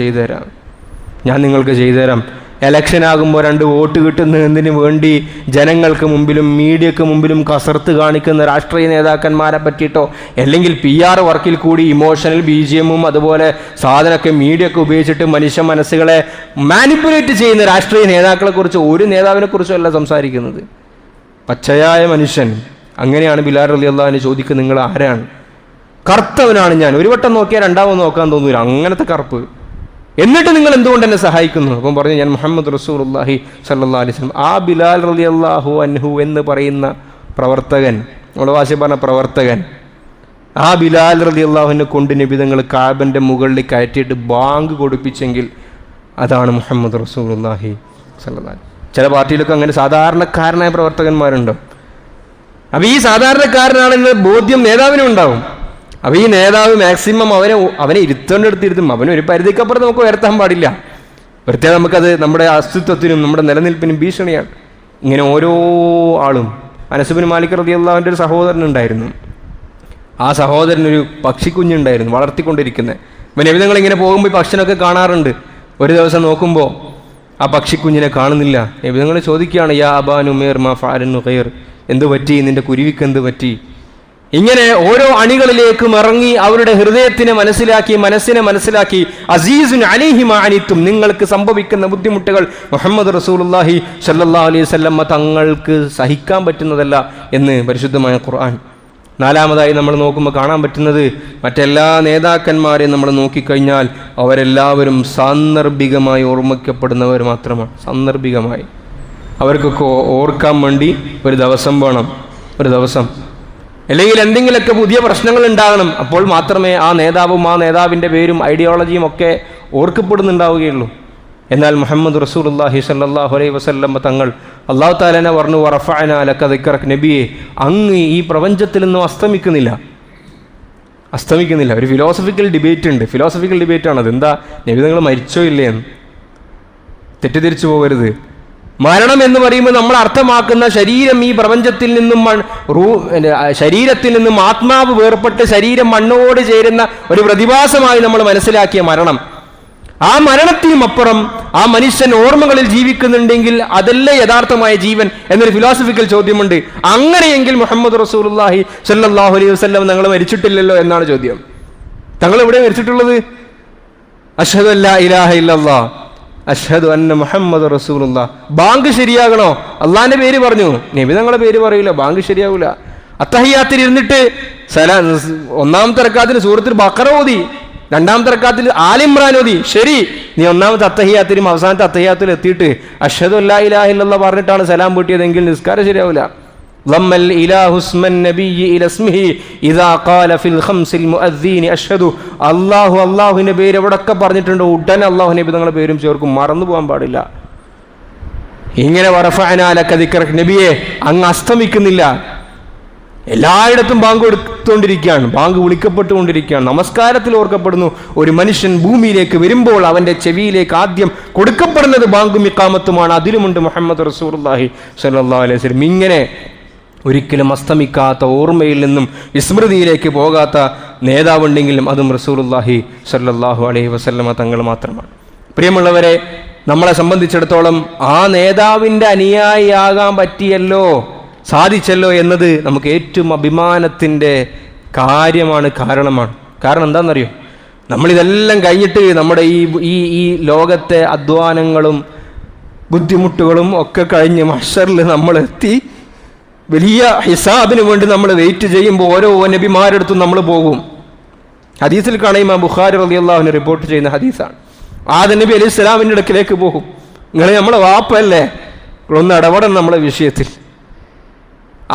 ചെയ്തു തരാം. എലക്ഷൻ ആകുമ്പോൾ 2 വോട്ട് കിട്ടുന്നതിന് വേണ്ടി ജനങ്ങൾക്ക് മുമ്പിലും മീഡിയക്ക് മുമ്പിലും കസർത്ത് കാണിക്കുന്ന രാഷ്ട്രീയ നേതാക്കന്മാരെ പറ്റിയിട്ടോ അല്ലെങ്കിൽ PR വർക്കിൽ കൂടി ഇമോഷണൽ BGM-ഉം അതുപോലെ സാധനമൊക്കെ മീഡിയയൊക്കെ ഉപയോഗിച്ചിട്ട് മനുഷ്യ മനസ്സുകളെ മാനിപ്പുലേറ്റ് ചെയ്യുന്ന രാഷ്ട്രീയ നേതാക്കളെക്കുറിച്ച് ഒരു നേതാവിനെക്കുറിച്ചും അല്ല സംസാരിക്കുന്നത്. പച്ചയായ മനുഷ്യൻ. അങ്ങനെയാണ് ബിലാൽ റളിയല്ലാഹു അൻഹു ചോദിക്കുന്നത്, നിങ്ങൾ ആരാണ്? കറുത്തവനാണ് ഞാൻ, ഒരു വട്ടം നോക്കിയാൽ രണ്ടാമത് നോക്കാൻ തോന്നൂല, അങ്ങനത്തെ കറുപ്പ്. എന്നിട്ട് നിങ്ങൾ എന്തുകൊണ്ട് എന്നെ സഹായിക്കുന്നു? അപ്പം പറഞ്ഞു, ഞാൻ മുഹമ്മദ് റസൂലുള്ളാഹി സ്വല്ലല്ലാഹു അലൈഹി വസല്ലം. ആ ബിലാൽ റളിയല്ലാഹു അൻഹു എന്ന് പറയുന്ന പ്രവർത്തകൻ, നമ്മുടെ ഭാഷ പറഞ്ഞ പ്രവർത്തകൻ, ആ ബിലാൽ റളിയല്ലാഹു അൻഹു കൊണ്ട് നബി തങ്ങൾ കഅബന്റെ മുകളിൽ കയറ്റിയിട്ട് ബാങ്ക് കൊടുപ്പിച്ചെങ്കിൽ അതാണ് മുഹമ്മദ് റസൂലുള്ളാഹി സ്വല്ലല്ലാഹു അലൈഹി വസല്ലം. ചില പാർട്ടിയിലൊക്കെ അങ്ങനെ സാധാരണക്കാരനായ പ്രവർത്തകന്മാരുണ്ടോ? അപ്പം ഈ സാധാരണക്കാരനാണെന്ന് ബോധ്യം നേതാവിനും ഉണ്ടാവും. അപ്പം ഈ നേതാവ് മാക്സിമം അവനെ ഇരുത്തേണ്ടടുത്തിരുത്തും. അവനൊരു പരിധിക്കപ്പുറം നമുക്ക് ഉയർത്താൻ പാടില്ല. പ്രത്യേകം നമുക്കത് നമ്മുടെ അസ്തിത്വത്തിനും നമ്മുടെ നിലനിൽപ്പിനും ഭീഷണിയാണ്. ഇങ്ങനെ ഓരോ ആളും. അനസ് ബിൻ മാലിക് റളിയല്ലാഹു അൻഹു ഒരു സഹോദരനുണ്ടായിരുന്നു. ആ സഹോദരനൊരു പക്ഷിക്കുഞ്ഞുണ്ടായിരുന്നു വളർത്തിക്കൊണ്ടിരിക്കുന്നത്. അപ്പം നബി തങ്ങൾ ഇങ്ങനെ പോകുമ്പോൾ ഈ പക്ഷിനൊക്കെ കാണാറുണ്ട്. ഒരു ദിവസം നോക്കുമ്പോൾ ആ പക്ഷിക്കുഞ്ഞിനെ കാണുന്നില്ല. നബി തങ്ങൾ ചോദിക്കുകയാണ്, യാ അബാ നുമൈർ മാ ഫഅലൻ നുഗൈർ, എന്ത് പറ്റി, നിന്റെ കുരുവിക്ക് എന്ത് പറ്റി? ഇങ്ങനെ ഓരോ അണികളിലേക്കും ഇറങ്ങി അവരുടെ ഹൃദയത്തിനെ മനസ്സിലാക്കി അസീസുൻ അലൈഹി മാ അനിത്തും, നിങ്ങൾക്ക് സംഭവിക്കുന്ന ബുദ്ധിമുട്ടുകൾ മുഹമ്മദ് റസൂലുള്ളാഹി സ്വല്ലല്ലാഹു അലൈഹി വസല്ലം തങ്ങൾക്ക് സഹിക്കാൻ പറ്റുന്നതല്ല എന്ന് പരിശുദ്ധമായ ഖുർആൻ. 4-മതായി നമ്മൾ നോക്കുമ്പോൾ കാണാൻ പറ്റുന്നത്, മറ്റെല്ലാ നേതാക്കന്മാരെയും നമ്മൾ നോക്കിക്കഴിഞ്ഞാൽ അവരെല്ലാവരും സാന്ദർഭികമായി ഓർമ്മിക്കപ്പെടുന്നവർ മാത്രമാണ്. സാന്ദർഭികമായി അവർക്കൊക്കെ ഓർക്കാൻ വേണ്ടി ഒരു ദിവസം വേണം, ഒരു ദിവസം, അല്ലെങ്കിൽ എന്തെങ്കിലുമൊക്കെ പുതിയ പ്രശ്നങ്ങൾ ഉണ്ടാകണം. അപ്പോൾ മാത്രമേ ആ നേതാവും ആ നേതാവിൻ്റെ പേരും ഐഡിയോളജിയും ഒക്കെ ഓർക്കപ്പെടുന്നുണ്ടാവുകയുള്ളൂ. എന്നാൽ മുഹമ്മദ് റസൂലുള്ളാഹി സ്വല്ലല്ലാഹു അലൈഹി വസല്ലം തങ്ങൾ അല്ലാഹു തആല പറഞ്ഞു, വറഫഅനാ ലക ദിക്റക, നബിയെ അങ്ങ് ഈ പ്രപഞ്ചത്തിൽ നിന്നും അസ്തമിക്കുന്നില്ല. ഒരു ഫിലോസഫിക്കൽ ഡിബേറ്റാണത്. എന്താ, നബി തങ്ങൾ മരിച്ചോ ഇല്ലേ എന്ന് തെറ്റിദ്ധരിച്ചു പോകരുത്. മരണം എന്ന് പറയുമ്പോൾ നമ്മൾ അർത്ഥമാക്കുന്ന ശരീരം ഈ പ്രപഞ്ചത്തിൽ നിന്നും ശരീരത്തിൽ നിന്നും ആത്മാവ് വേർപെട്ട് ശരീരം മണ്ണോട് ചേരുന്ന ഒരു പ്രതിഭാസമായി നമ്മൾ മനസ്സിലാക്കിയ മരണം. ആ മരണത്തിനും അപ്പുറം ആ മനുഷ്യൻ ഓർമ്മകളിൽ ജീവിക്കുന്നുണ്ടെങ്കിൽ അതല്ലേ യഥാർത്ഥമായ ജീവൻ എന്നൊരു ഫിലോസഫിക്കൽ ചോദ്യമുണ്ട്. അങ്ങനെയെങ്കിൽ മുഹമ്മദ് റസൂലുള്ളാഹി സ്വല്ലല്ലാഹു അലൈഹി വസല്ലം തങ്ങൾ മരിച്ചിട്ടില്ലല്ലോ എന്നാണ് ചോദ്യം. തങ്ങൾ എവിടെ മരിച്ചിട്ടുള്ളത്? അഷ്ഹദു അല്ലാ ഇലാഹ ഇല്ലല്ലാഹ് അഷ്ഹദു അന്ന മുഹമ്മദ് റസൂലുള്ളാഹ്. ബാങ്ക് ശരിയാകണോ? അള്ളാന്റെ പേര് പറഞ്ഞു, നബി തങ്ങളുടെ പേര് പറയൂല, ബാങ്ക് ശരിയാവൂല. അത്തഹിയ്യാത്തിൽ ഇരുന്നിട്ട് ഒന്നാമത്തെ റക്അത്തിൽ സൂറത്തുൽ ബഖറ ഓതി, രണ്ടാമത്തെ റക്അത്തിൽ ആൽ ഇംറാൻ ഓതി. ശരി, നീ ഒന്നാമത്തെ അത്തഹിയ്യാത്തിലും അവസാനത്തെ അത്തഹിയ്യാത്തിലും എത്തിയിട്ട് അഷ്ഹദു അല്ലാ ഇലാഹ ഇല്ലല്ലാഹ് പറഞ്ഞിട്ടാണ് സലാം വീട്ടിയതെങ്കിൽ നിസ്കാരം ശരിയാവൂല. ضم الإله اسم النبي إلى اسمه إذا قال في الخمس المؤذين أشهد അള്ളാഹുവിന്റെ പേര് എവിടൊക്കെ പറഞ്ഞിട്ടുണ്ട് ഉടനെ അള്ളാഹു നബി തങ്ങളുടെ പേരും ചേർക്കും, മറന്നു പോകാൻ പാടില്ല. ഇങ്ങനെ വറഫഅനാ ലക ദിക്റക, നബിയെ അങ്ങ് അസ്തമിക്കുന്നില്ല. എല്ലായിടത്തും ബാങ്ക് എടുത്തുകൊണ്ടിരിക്കുകയാണ്, ബാങ്ക് വിളിക്കപ്പെട്ടുകൊണ്ടിരിക്കുകയാണ്, നമസ്കാരത്തിൽ ഓർക്കപ്പെടുന്നു. ഒരു മനുഷ്യൻ ഭൂമിയിലേക്ക് വരുമ്പോൾ അവന്റെ ചെവിയിലേക്ക് ആദ്യം കൊടുക്കപ്പെടുന്നത് ബാങ്കും ഇഖാമത്തുമാണ്. അതിലുമുണ്ട് മുഹമ്മദ് റസൂലുള്ളാഹി സ്വല്ലല്ലാഹു അലൈഹി വസല്ലം. ഇങ്ങനെ ഒരിക്കലും അസ്തമിക്കാത്ത, ഓർമ്മയിൽ നിന്നും വിസ്മൃതിയിലേക്ക് പോകാത്ത നേതാവുണ്ടെങ്കിലും അതും റസൂലുള്ളാഹി സ്വല്ലല്ലാഹു അലൈഹി വസല്ലമ തങ്ങൾ മാത്രമാണ്. പ്രിയമുള്ളവരെ, നമ്മളെ സംബന്ധിച്ചിടത്തോളം ആ നേതാവിൻ്റെ അനുയായിയാകാൻ പറ്റിയല്ലോ, സാധിച്ചല്ലോ എന്നത് നമുക്ക് ഏറ്റവും അഭിമാനത്തിൻ്റെ കാരണമാണ്. കാരണം എന്താണെന്നറിയോ? നമ്മളിതെല്ലാം കഴിഞ്ഞിട്ട് നമ്മുടെ ഈ ലോകത്തെ അധ്വാനങ്ങളും ബുദ്ധിമുട്ടുകളും ഒക്കെ കഴിഞ്ഞ് മഹ്ശറിൽ നമ്മളെത്തി വലിയ ഹിസാബിന് വേണ്ടി നമ്മൾ വെയിറ്റ് ചെയ്യുമ്പോൾ ഓരോ നബിമാരുടെ അടുത്തും നമ്മൾ പോകും. ഹദീസിൽ കാണാം, ഇമാം ബുഖാരി റളിയല്ലാഹു അൻഹു റിപ്പോർട്ട് ചെയ്യുന്ന ഹദീസാണ്. ആദം നബി അലൈഹി സ്വലാമിൻ്റെ അടുക്കിലേക്ക് പോകും. നിങ്ങൾ നമ്മളെ വാപ്പല്ലേ, ഒന്ന് ഇടപെടണം നമ്മളെ വിഷയത്തിൽ.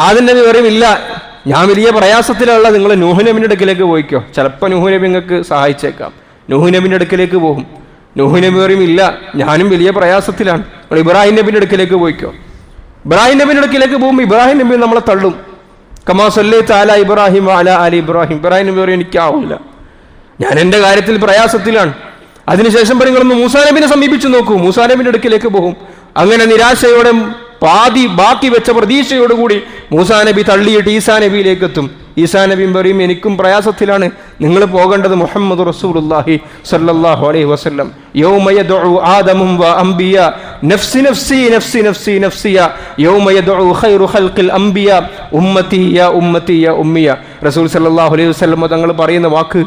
ആദം നബി പറയും, ഇല്ല, ഞാൻ വലിയ പ്രയാസത്തിലുള്ള, നിങ്ങൾ നൂഹ് നബിൻ്റെ അടുക്കിലേക്ക് പോയിക്കോ, ചിലപ്പോൾ നൂഹ് നബി നിങ്ങൾക്ക് സഹായിച്ചേക്കാം. നൂഹ് നബിൻ്റെ അടുക്കിലേക്ക് പോകും. നൂഹ് നബി പറയും, ഇല്ല, ഞാനും വലിയ പ്രയാസത്തിലാണ്, നിങ്ങൾ ഇബ്രാഹിം നബിൻ്റെ അടുക്കിലേക്ക് പോയിക്കോ. ഇബ്രാഹിം നബിൻ്റെ അടുക്കിലേക്ക് പോകുമ്പോൾ ഇബ്രാഹിം നബി നമ്മളെ തള്ളും. കമാ സല്ലൈത അലാ ഇബ്രാഹിം വഅലാ ആലി ഇബ്രാഹിം. ഇബ്രാഹിം നബി പറയും എനിക്കാവില്ല, ഞാൻ എൻ്റെ കാര്യത്തിൽ പ്രയാസത്തിലാണ്. അതിനുശേഷം നിങ്ങളൊന്ന് മൂസാ നബിനെ സമീപിച്ചു നോക്കൂ. മൂസാ നബിന്റെ അടുക്കിലേക്ക് പോകും. അങ്ങനെ നിരാശയോടെ പാതി ബാക്കി വെച്ച പ്രതീക്ഷയോടുകൂടി മൂസാ നബി തള്ളിയിട്ട് ഈസാ നബിയിലേക്ക് എത്തും. ഈസാ നബിയും പറയും എനിക്കും പ്രയാസത്തിലാണ്, നിങ്ങൾ പോകേണ്ടത് മുഹമ്മദ് റസൂലുള്ളാഹി സ്വല്ലല്ലാഹു അലൈഹി വസല്ലം. യൗമ യദ്ഉ ആദമും വ അംബിയ നഫ്സി നഫ്സി നഫ്സി നഫ്സി നഫ്സിയ യൗമ യദ്ഉ ഖൈറു ഖൽഖിൽ അംബിയ ഉമ്മത്തി യാ ഉമ്മത്തി യാ ഉമ്മിയ. റസൂൽ സ്വല്ലല്ലാഹു അലൈഹി വസല്ലം തങ്ങൾ പറയുന്ന വാക്ക്,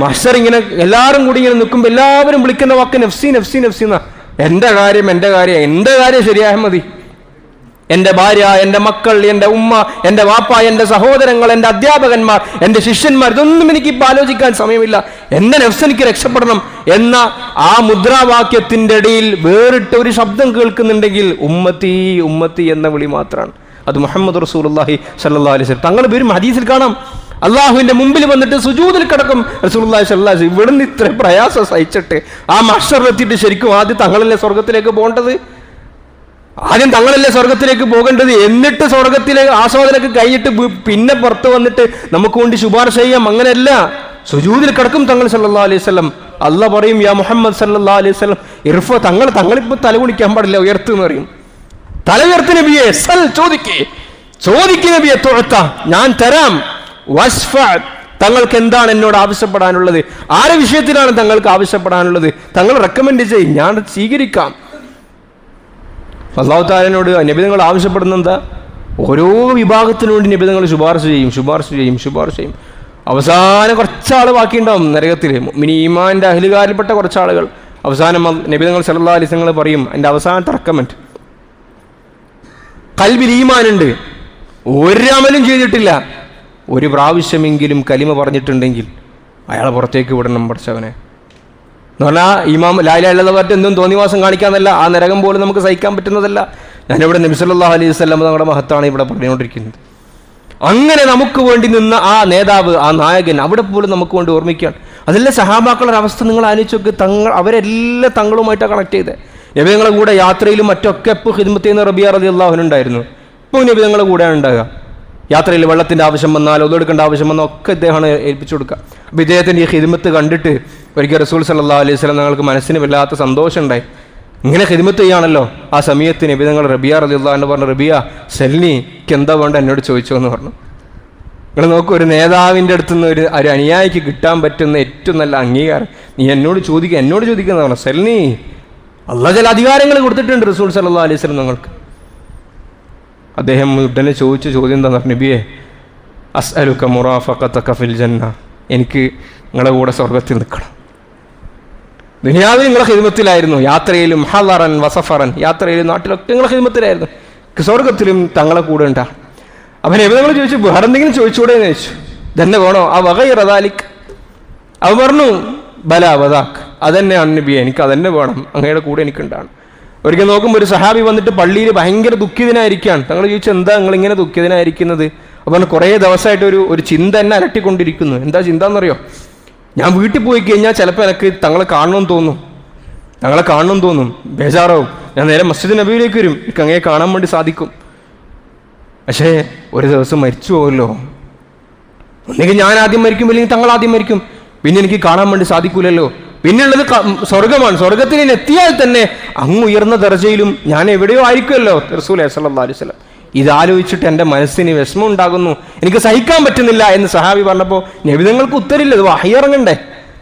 മഹ്ശർ ഇങ്ങനെ എല്ലാവരും കൂടി ഇങ്ങനെ നിൽക്കുമ്പോൾ എല്ലാവരും വിളിക്കുന്ന വാക്ക് നഫ്സി നഫ്സി നഫ്സി എന്നാ. എൻ്റെ കാര്യം ശരിയായ മതി. എൻ്റെ ഭാര്യ, എൻ്റെ മക്കൾ, എൻ്റെ ഉമ്മ, എൻ്റെ വാപ്പ, എൻ്റെ സഹോദരങ്ങൾ, എൻ്റെ അധ്യാപകന്മാർ, എൻ്റെ ശിഷ്യന്മാർ, ഇതൊന്നും എനിക്കിപ്പോൾ ആലോചിക്കാൻ സമയമില്ല. എൻ്റെ നഫ്സ് എനിക്ക് രക്ഷപ്പെടണം എന്ന ആ മുദ്രാവാക്യത്തിൻ്റെ ഇടയിൽ വേറിട്ട ഒരു ശബ്ദം കേൾക്കുന്നുണ്ടെങ്കിൽ ഉമ്മത്തി ഉമ്മത്തി എന്ന വിളി മാത്രമാണ്. അത് മുഹമ്മദ് റസൂലുള്ളാഹി സ്വല്ലല്ലാഹു അലൈഹി വസല്ലം തങ്ങൾ വരും. ഹദീസിൽ കാണാം, അള്ളാഹുവിന്റെ മുമ്പിൽ വന്നിട്ട് സുജൂദിൽ കിടക്കും റസൂലുള്ളാഹി സ്വല്ലല്ലാഹു അലൈഹി വസല്ലം. ഇവിടുന്ന് ഇത്ര പ്രയാസം സഹിച്ചിട്ട് ആ മഹ്ശറിലെത്തിയിട്ട് ശരിക്കും ആദ്യം തങ്ങളല്ലേ സ്വർഗത്തിലേക്ക് പോകേണ്ടത്? ആദ്യം തങ്ങളല്ലേ സ്വർഗത്തിലേക്ക് പോകേണ്ടത്? എന്നിട്ട് സ്വർഗത്തിലെ ആസ്വാദനക്ക് കഴിഞ്ഞിട്ട് പിന്നെ പുറത്ത് വന്നിട്ട് നമുക്ക് വേണ്ടി ശുപാർശ ചെയ്യാം. അങ്ങനെയല്ല, സുജൂദിൽ കിടക്കും തങ്ങൾ സല്ലല്ലാഹു അലൈഹി വസല്ലം. അള്ളാഹ് പറയും യാ മുഹമ്മദ് സല്ലല്ലാഹു അലൈഹി വസല്ലം ഇർഫ, തങ്ങളിപ്പോൾ തല കുണിക്കാൻ പാടില്ല, ഉയർത്ത് എന്ന് പറയും. തല ഉയർത്ത് നബിയെ, സൽ ചോദിക്ക് നബിയെ, തുഅത ഞാൻ തരാം. വസ്ഫ, തങ്ങൾക്ക് എന്താണ് എന്നോട് ആവശ്യപ്പെടാനുള്ളത്? ആരെ വിഷയത്തിലാണ് തങ്ങൾക്ക് ആവശ്യപ്പെടാനുള്ളത്? തങ്ങൾ റെക്കമെൻഡ് ചെയ്യും, ഞാൻ സ്വീകരിക്കാം. അല്ലാഹു തആലയോട് നബിതങ്ങൾ ആവശ്യപ്പെടുന്ന എന്താ? ഓരോ വിഭാഗത്തിനു വേണ്ടി നബിതങ്ങൾ ശുപാർശ ചെയ്യും. അവസാനം കുറച്ചാൾ ബാക്കിയുണ്ടാവും നരകത്തിൽ, ഈമാന്റെ അഹ്ലുകാരിൽപ്പെട്ട കുറച്ചാളുകൾ. അവസാനം നബിതങ്ങൾ സല്ലല്ലാഹു അലൈഹി വസല്ലം പറയും, എൻ്റെ അവസാനത്തെ റെക്കമെൻഡ്, ഖൽബിൽ ഈമാനുണ്ട്, ഒരു അമലും ചെയ്തിട്ടില്ല, ഒരു പ്രാവശ്യമെങ്കിലും കലിമ പറഞ്ഞിട്ടുണ്ടെങ്കിൽ അയാളെ പുറത്തേക്ക് വിടണം പഠിച്ചവനെ എന്ന് പറഞ്ഞാൽ. ഇമാം ലാ ഇലാഹ ഇല്ലല്ലാഹ് പറഞ്ഞിട്ട് എന്തും തോന്നിവാസം കാണിക്കാന്നല്ല, ആ നരകം പോലും നമുക്ക് സഹിക്കാൻ പറ്റുന്നതല്ല. ഞാനിവിടെ നബി സല്ലല്ലാഹു അലൈഹി വസല്ലം തങ്ങളുടെ മഹത്താണ് ഇവിടെ പറഞ്ഞുകൊണ്ടിരിക്കുന്നത്. അങ്ങനെ നമുക്ക് വേണ്ടി നിന്ന ആ നേതാവ്, ആ നായകൻ അവിടെ പോലും നമുക്ക് വേണ്ടി ഓർമ്മിക്കുകയാണ്. അതല്ല സഹാബാക്കളുടെ അവസ്ഥ നിങ്ങൾ ആലോചിച്ച് നോക്ക്. അവരെല്ലാം തങ്ങളുമായിട്ടാണ് കണക്ട് ചെയ്തത്. നബി തങ്ങളുടെ കൂടെ യാത്രയിലും മറ്റൊക്കെ ഇപ്പോൾ ഖിദ്മത്ത് ചെയ്യുന്ന റബിയ റളിയല്ലാഹു അൻഹു ഉണ്ടായിരുന്നു. ഇപ്പോൾ നബി തങ്ങളുടെ കൂടെയാണ് ഉണ്ടാകുക. യാത്രയിൽ വെള്ളത്തിൻ്റെ ആവശ്യം വന്നാൽ, ഒതെടുക്കേണ്ട ആവശ്യം വന്നാൽ ഒക്കെ ഇദ്ദേഹമാണ് ഏൽപ്പിച്ചു കൊടുക്കുക. അപ്പോൾ ഇദ്ദേഹത്തിൻ്റെ ഈ ഖിദ്മത്ത് കണ്ടിട്ട് ഒരിക്കൽ റസൂൽ സല്ലല്ലാഹു അലൈഹി വസല്ലം ഞങ്ങൾക്ക് മനസ്സിന് വല്ലാത്ത സന്തോഷം ഉണ്ടായി. ഇങ്ങനെ ഖിദ്മത്ത് ചെയ്യാണല്ലോ. ആ സമയത്ത് നബി തങ്ങൾ റബിയ റളിയല്ലാഹു അൻഹു പറഞ്ഞു, റബിയ സൽനിക്ക് എന്താ വേണ്ട എന്നോട് ചോദിച്ചോ എന്ന് പറഞ്ഞു. നിങ്ങൾ നോക്കൂ, ഒരു നേതാവിൻ്റെ അടുത്ത് നിന്ന് ഒരു അനുയായിക്ക് കിട്ടാൻ പറ്റുന്ന ഏറ്റവും നല്ല അംഗീകാരം, നീ എന്നോട് ചോദിക്കുന്ന പറഞ്ഞു. സൽനി, അള്ളാഹു ചില അധികാരങ്ങൾ കൊടുത്തിട്ടുണ്ട് റസൂൽ സല്ലല്ലാഹു അലൈഹി വസല്ലം ഞങ്ങൾക്ക്. അദ്ദേഹം ഉടനെ ചോദിച്ച ചോദ്യം എന്താ പറഞ്ഞു, നബിയെ അസ്അലുക മുറാഫഖതക ഫിൽ ജന്ന, എനിക്ക് നിങ്ങളുടെ കൂടെ സ്വർഗത്തിൽ നിൽക്കണം. ദുനിയാവിൽ നിങ്ങളെ ഖിദ്മത്തിലായിരുന്നു, യാത്രയിലും ഹളറൻ വസഫറൻ, യാത്രയിലും നാട്ടിലൊക്കെ നിങ്ങളെ ഖിദ്മത്തിലായിരുന്നു, സ്വർഗത്തിലും തങ്ങളെ കൂടെ ഉണ്ടാ. അപ്പം നബി നിങ്ങൾ ചോദിച്ചു, വേറെ എന്തെങ്കിലും ചോദിച്ചുകൂടെ എന്ന് ചോദിച്ചു. ഇതന്നെ വേണോ? ആ വഗൈറ ദാലിക്. അവ പറഞ്ഞു, ബല വദാക്ക്, അതന്നെയാണ് നബിയെ, എനിക്ക് അതന്നെ വേണം, അങ്ങയുടെ കൂടെ എനിക്കുണ്ടാണ്. ഒരിക്കൽ നോക്കുമ്പോൾ ഒരു സഹാബി വന്നിട്ട് പള്ളിയിൽ ഭയങ്കര ദുഃഖിതനായിരിക്കുകയാണ്. തങ്ങൾ ചോദിച്ചു, എന്താ നിങ്ങൾ ഇങ്ങനെ ദുഃഖിതനായിരിക്കുന്നത്? അപ്പോൾ കുറേ ദിവസമായിട്ട് ഒരു ചിന്ത എന്നെ അലട്ടിക്കൊണ്ടിരിക്കുന്നു. എന്താ ചിന്ത എന്നറിയോ? ഞാൻ വീട്ടിൽ പോയി കഴിഞ്ഞാൽ ചിലപ്പോൾ എനിക്ക് തങ്ങളെ കാണണമെന്ന് തോന്നും, ബേജാറാവും. ഞാൻ നേരെ മസ്ജിദ് നബിയിലേക്ക് വരും, എനിക്ക് അങ്ങനെ കാണാൻ വേണ്ടി സാധിക്കും. പക്ഷേ ഒരു ദിവസം മരിച്ചു പോകുമല്ലോ. ഒന്നെങ്കിൽ ഞാൻ ആദ്യം മരിക്കും, അല്ലെങ്കിൽ തങ്ങൾ ആദ്യം മരിക്കും, പിന്നെ എനിക്ക് കാണാൻ വേണ്ടി സാധിക്കൂലല്ലോ. പിന്നെയുള്ളത് സ്വർഗമാണ്. സ്വർഗത്തിൽ എത്തിയാൽ തന്നെ അങ്ങ് ഉയർന്ന ദർജയിലും ഞാൻ എവിടെയോ ആയിരിക്കുമല്ലോ റസൂൽ സല്ലല്ലാഹു അലൈഹി വസല്ലം. ഇതാലോചിച്ചിട്ട് എൻ്റെ മനസ്സിന് വിഷമം ഉണ്ടാകുന്നു, എനിക്ക് സഹിക്കാൻ പറ്റുന്നില്ല എന്ന് സഹാബി പറഞ്ഞപ്പോൾ നബിതങ്ങൾക്ക് ഉത്തരില്ല, ഇത് വഹി ഇറങ്ങണ്ടേ.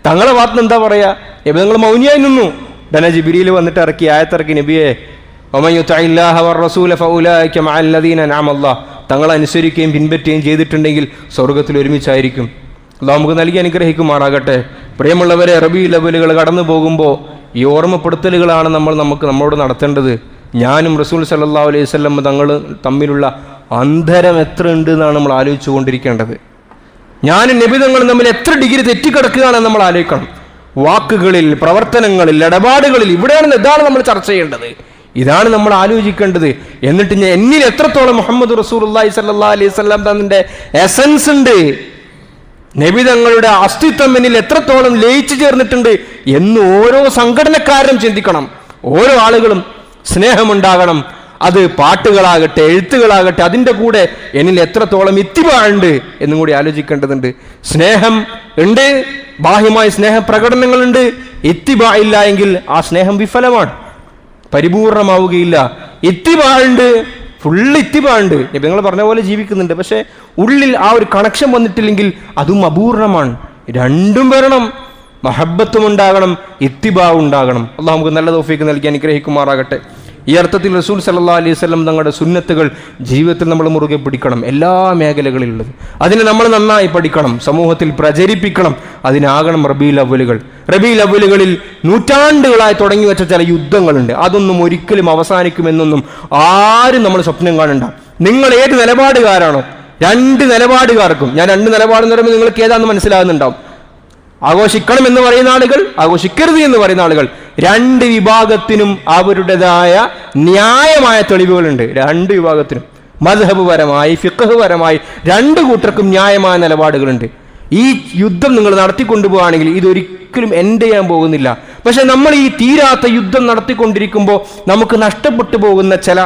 തങ്ങളെ ഭാഗത്ത് എന്താ പറയുക? നബിതങ്ങൾ മൗനിയായി നിന്നു. ഉടനെ ജിബ്രീൽ വന്നിട്ട് ആയത്തിറക്കി, നബിയെ വമൻ യുതിഇല്ലാഹ വറസൂല ഫഉലൈക മഅല്ലദീന അൻഅമ അല്ലാഹ്, തങ്ങളെ അനുസരിക്കുകയും പിൻപറ്റുകയും ചെയ്തിട്ടുണ്ടെങ്കിൽ സ്വർഗത്തിൽ ഒരുമിച്ചായിരിക്കും. അല്ലാഹു നമുക്ക് നൽകി അനുഗ്രഹിക്കുമാറാകട്ടെ. പ്രിയമുള്ളവരെ, റബീഉൽ അവ്വലുകൾ കടന്നു പോകുമ്പോൾ ഈ ഓർമ്മപ്പെടുത്തലുകളാണ് നമ്മളോട് നടത്തേണ്ടത്. ഞാനും റസൂൽ സല്ലല്ലാഹു അലൈഹി വസല്ലം തങ്ങൾ തമ്മിലുള്ള അന്തരം എത്ര ഉണ്ട് എന്നാണ് നമ്മൾ ആലോചിച്ചു കൊണ്ടിരിക്കേണ്ടത്. ഞാനും നബി തങ്ങളും തമ്മിൽ എത്ര ഡിഗ്രി തെറ്റിക്കിടക്കുകയാണെന്ന് നമ്മൾ ആലോചിക്കണം. വാക്കുകളിൽ, പ്രവർത്തനങ്ങളിൽ, ഇടപാടുകളിൽ, ഇതാണ് നമ്മൾ ചർച്ച ചെയ്യേണ്ടത്, ഇതാണ് നമ്മൾ ആലോചിക്കേണ്ടത്. എന്നിട്ട് എന്നിൽ എത്രത്തോളം മുഹമ്മദ് റസൂലുള്ളാഹി സ്വല്ലല്ലാഹു അലൈഹി വസല്ലം തന്റെ എസൻസ് ഉണ്ട്, നബി തങ്ങളുടെ അസ്തിത്വം എന്നിൽ എത്രത്തോളം ലയിച്ചു ചേർന്നിട്ടുണ്ട് എന്ന് ഓരോ സംഘടനക്കാരനും ചിന്തിക്കണം. ഓരോ ആളുകളും സ്നേഹമുണ്ടാകണം, അത് പാട്ടുകളാകട്ടെ, എഴുത്തുകളാകട്ടെ, അതിൻ്റെ കൂടെ എന്നിൽ എത്രത്തോളം ഇത്തിബാ ഉണ്ട് എന്നും കൂടി ആലോചിക്കേണ്ടതുണ്ട്. സ്നേഹം ഉണ്ട്, ബാഹ്യമായ സ്നേഹപ്രകടനങ്ങളുണ്ട്. ഇത്തിബാ ഇല്ല എങ്കിൽ ആ സ്നേഹം വിഫലമാണ്, പരിപൂർണമാവുകയില്ല. ഇത്തിബാ ഉണ്ട്, ഫുള്ള് ഇത്തിബാ ഉണ്ട്, നിങ്ങൾ പറഞ്ഞ പോലെ ജീവിക്കുന്നുണ്ട്, പക്ഷെ ഉള്ളിൽ ആ ഒരു കണക്ഷൻ വന്നിട്ടില്ലെങ്കിൽ അതും അപൂർണമാണ്. രണ്ടും വരണം, മഹബത്തും ഉണ്ടാകണം, ഇത്തിബാ ഉണ്ടാകണം. അള്ളാഹു നമുക്ക് നല്ല തൗഫീഖ് നൽകി അനുഗ്രഹിക്കുമാറാകട്ടെ. ഈ അർത്ഥത്തിൽ റസൂൽ സല്ലല്ലാഹു അലൈഹി വസല്ലം തങ്ങളുടെ സുന്നത്തുകൾ ജീവിതത്തിൽ നമ്മൾ മുറുകെ പിടിക്കണം, എല്ലാ മേഖലകളിലുള്ളത്. അതിനെ നമ്മൾ നന്നായി പഠിക്കണം, സമൂഹത്തിൽ പ്രചരിപ്പിക്കണം. അതിനാകണം റബീഉൽ അവ്വലുകൾ. റബീഉൽ അവ്വലുകളിൽ നൂറ്റാണ്ടുകളായി തുടങ്ങി വെച്ച ചില യുദ്ധങ്ങളുണ്ട്. അതൊന്നും ഒരിക്കലും അവസാനിക്കുമെന്നൊന്നും ആരും നമ്മൾ സ്വപ്നം കാണണ്ട. നിങ്ങൾ ഏത് നിലപാടുകാരാണോ, രണ്ട് നിലപാടുകാർക്കും, ഞാൻ രണ്ട് നിലപാടെന്ന് പറയുമ്പോൾ നിങ്ങൾക്ക് ഏതാണെന്ന് മനസ്സിലാകുന്നുണ്ടാവും. ആഘോഷിക്കണം എന്ന് പറയുന്ന ആളുകൾ, ആഘോഷിക്കരുത് എന്ന് പറയുന്ന ആളുകൾ, രണ്ട് വിഭാഗത്തിനും അവരുടേതായ ന്യായമായ തെളിവുകളുണ്ട്. രണ്ട് വിഭാഗത്തിനും മദ്ഹബ് പരമായി, ഫിഖ്ഹ് പരമായി രണ്ട് കൂട്ടർക്കും ന്യായമായ നിലപാടുകളുണ്ട്. ഈ യുദ്ധം നിങ്ങൾ നടത്തിക്കൊണ്ടുപോവുകയാണെങ്കിൽ ഇതൊരിക്കലും എൻഡ് ചെയ്യാൻ പോകുന്നില്ല. പക്ഷെ നമ്മൾ ഈ തീരാത്ത യുദ്ധം നടത്തിക്കൊണ്ടിരിക്കുമ്പോൾ നമുക്ക് നഷ്ടപ്പെട്ടു പോകുന്ന ചില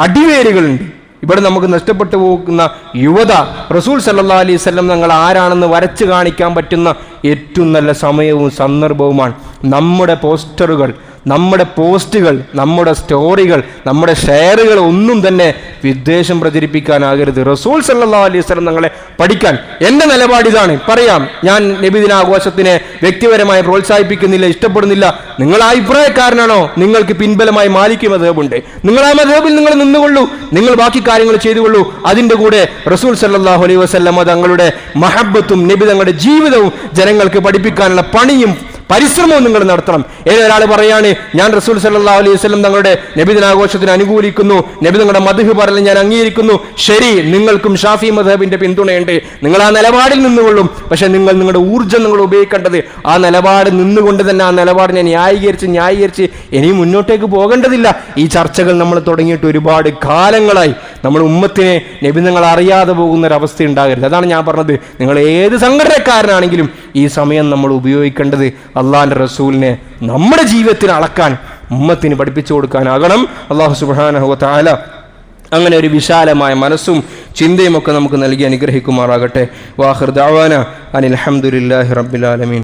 അടിവേരുകളുണ്ട്. ഇവിടെ നമുക്ക് നഷ്ടപ്പെട്ടു പോകുന്ന യുവത റസൂൽ സല്ലല്ലാഹു അലൈഹി വസല്ലം തങ്ങൾ ആരാണെന്ന് വരച്ചു കാണിക്കാൻ പറ്റുന്ന ഏറ്റവും നല്ല സമയവും സന്ദർഭവുമാണ്. നമ്മുടെ പോസ്റ്ററുകൾ, നമ്മുടെ പോസ്റ്റുകൾ, നമ്മുടെ സ്റ്റോറികൾ, നമ്മുടെ ഷെയറുകൾ ഒന്നും തന്നെ വിദ്വേഷം പ്രചരിപ്പിക്കാനാകരുത്. റസൂൽ സല്ലല്ലാഹു അലൈഹി വസല്ലം തങ്ങളെ പഠിക്കാൻ എൻ്റെ നിലപാട് ഇതാണ്. പറയാം, ഞാൻ നബിദിനാഘോഷത്തിനെ വ്യക്തിപരമായി പ്രോത്സാഹിപ്പിക്കുന്നില്ല, ഇഷ്ടപ്പെടുന്നില്ല. നിങ്ങൾ ആ അഭിപ്രായക്കാരനാണോ, നിങ്ങൾക്ക് പിൻബലമായി മാലിക് മദ്ഹബുണ്ട്, നിങ്ങൾ ആ മദ്ഹബിൽ നിങ്ങൾ നിന്നുകൊള്ളൂ, നിങ്ങൾ ബാക്കി കാര്യങ്ങൾ ചെയ്തുകൊള്ളൂ. അതിൻ്റെ കൂടെ റസൂൽ സല്ലല്ലാഹു അലൈഹി വസല്ലം തങ്ങളുടെ മഹബത്തും നബി തങ്ങളുടെ ജീവിതവും ജനങ്ങൾക്ക് പഠിപ്പിക്കാനുള്ള പണിയും പരിശ്രമവും നിങ്ങൾ നടത്തണം. ഏതൊരാൾ പറയാണ് ഞാൻ റസൂൽ സല്ലല്ലാഹു അലൈഹി വസല്ലം തങ്ങളുടെ നബിദിനാഘോഷത്തിന് അനുകൂലിക്കുന്നു, നബി തങ്ങളുടെ മദ്ഹ് പറയൽ ഞാൻ അംഗീകരിക്കുന്നു, ശരി, നിങ്ങൾക്കും ഷാഫി മദ്ഹബിന്റെ പിന്തുണയുണ്ട്, നിങ്ങൾ ആ നിലപാടിൽ നിന്നുകൊള്ളും. പക്ഷെ നിങ്ങളുടെ ഊർജ്ജം നിങ്ങൾ ഉപയോഗിക്കേണ്ടത് ആ നിലപാട് നിന്നുകൊണ്ട് തന്നെ ആ നിലപാടിനെ ന്യായീകരിച്ച് ഇനി മുന്നോട്ടേക്ക് പോകേണ്ടതില്ല. ഈ ചർച്ചകൾ നമ്മൾ തുടങ്ങിയിട്ട് ഒരുപാട് കാലങ്ങളായി. നമ്മൾ ഉമ്മത്തിനെ നബി നിങ്ങൾ അറിയാതെ പോകുന്നൊരവസ്ഥ ഉണ്ടാകരുത്. അതാണ് ഞാൻ പറഞ്ഞത്, നിങ്ങൾ ഏത് സംഘടനക്കാരനാണെങ്കിലും ഈ സമയം നമ്മൾ ഉപയോഗിക്കേണ്ടത് അള്ളാഹിന്റെ റസൂലിനെ നമ്മുടെ ജീവിതത്തിൽ അളക്കാൻ, ഉമ്മത്തിന് പഠിപ്പിച്ചു കൊടുക്കാനാകണം. അല്ലാഹു സുബ്ഹാനഹു വ തആല അങ്ങനെ ഒരു വിശാലമായ മനസ്സും ചിന്തയും ഒക്കെ നമുക്ക് നൽകി അനുഗ്രഹിക്കുമാറാകട്ടെ. വാഖിർ ദഅവാന അനിൽ ഹംദുലില്ലാഹി റബ്ബിൽ ആലമീൻ.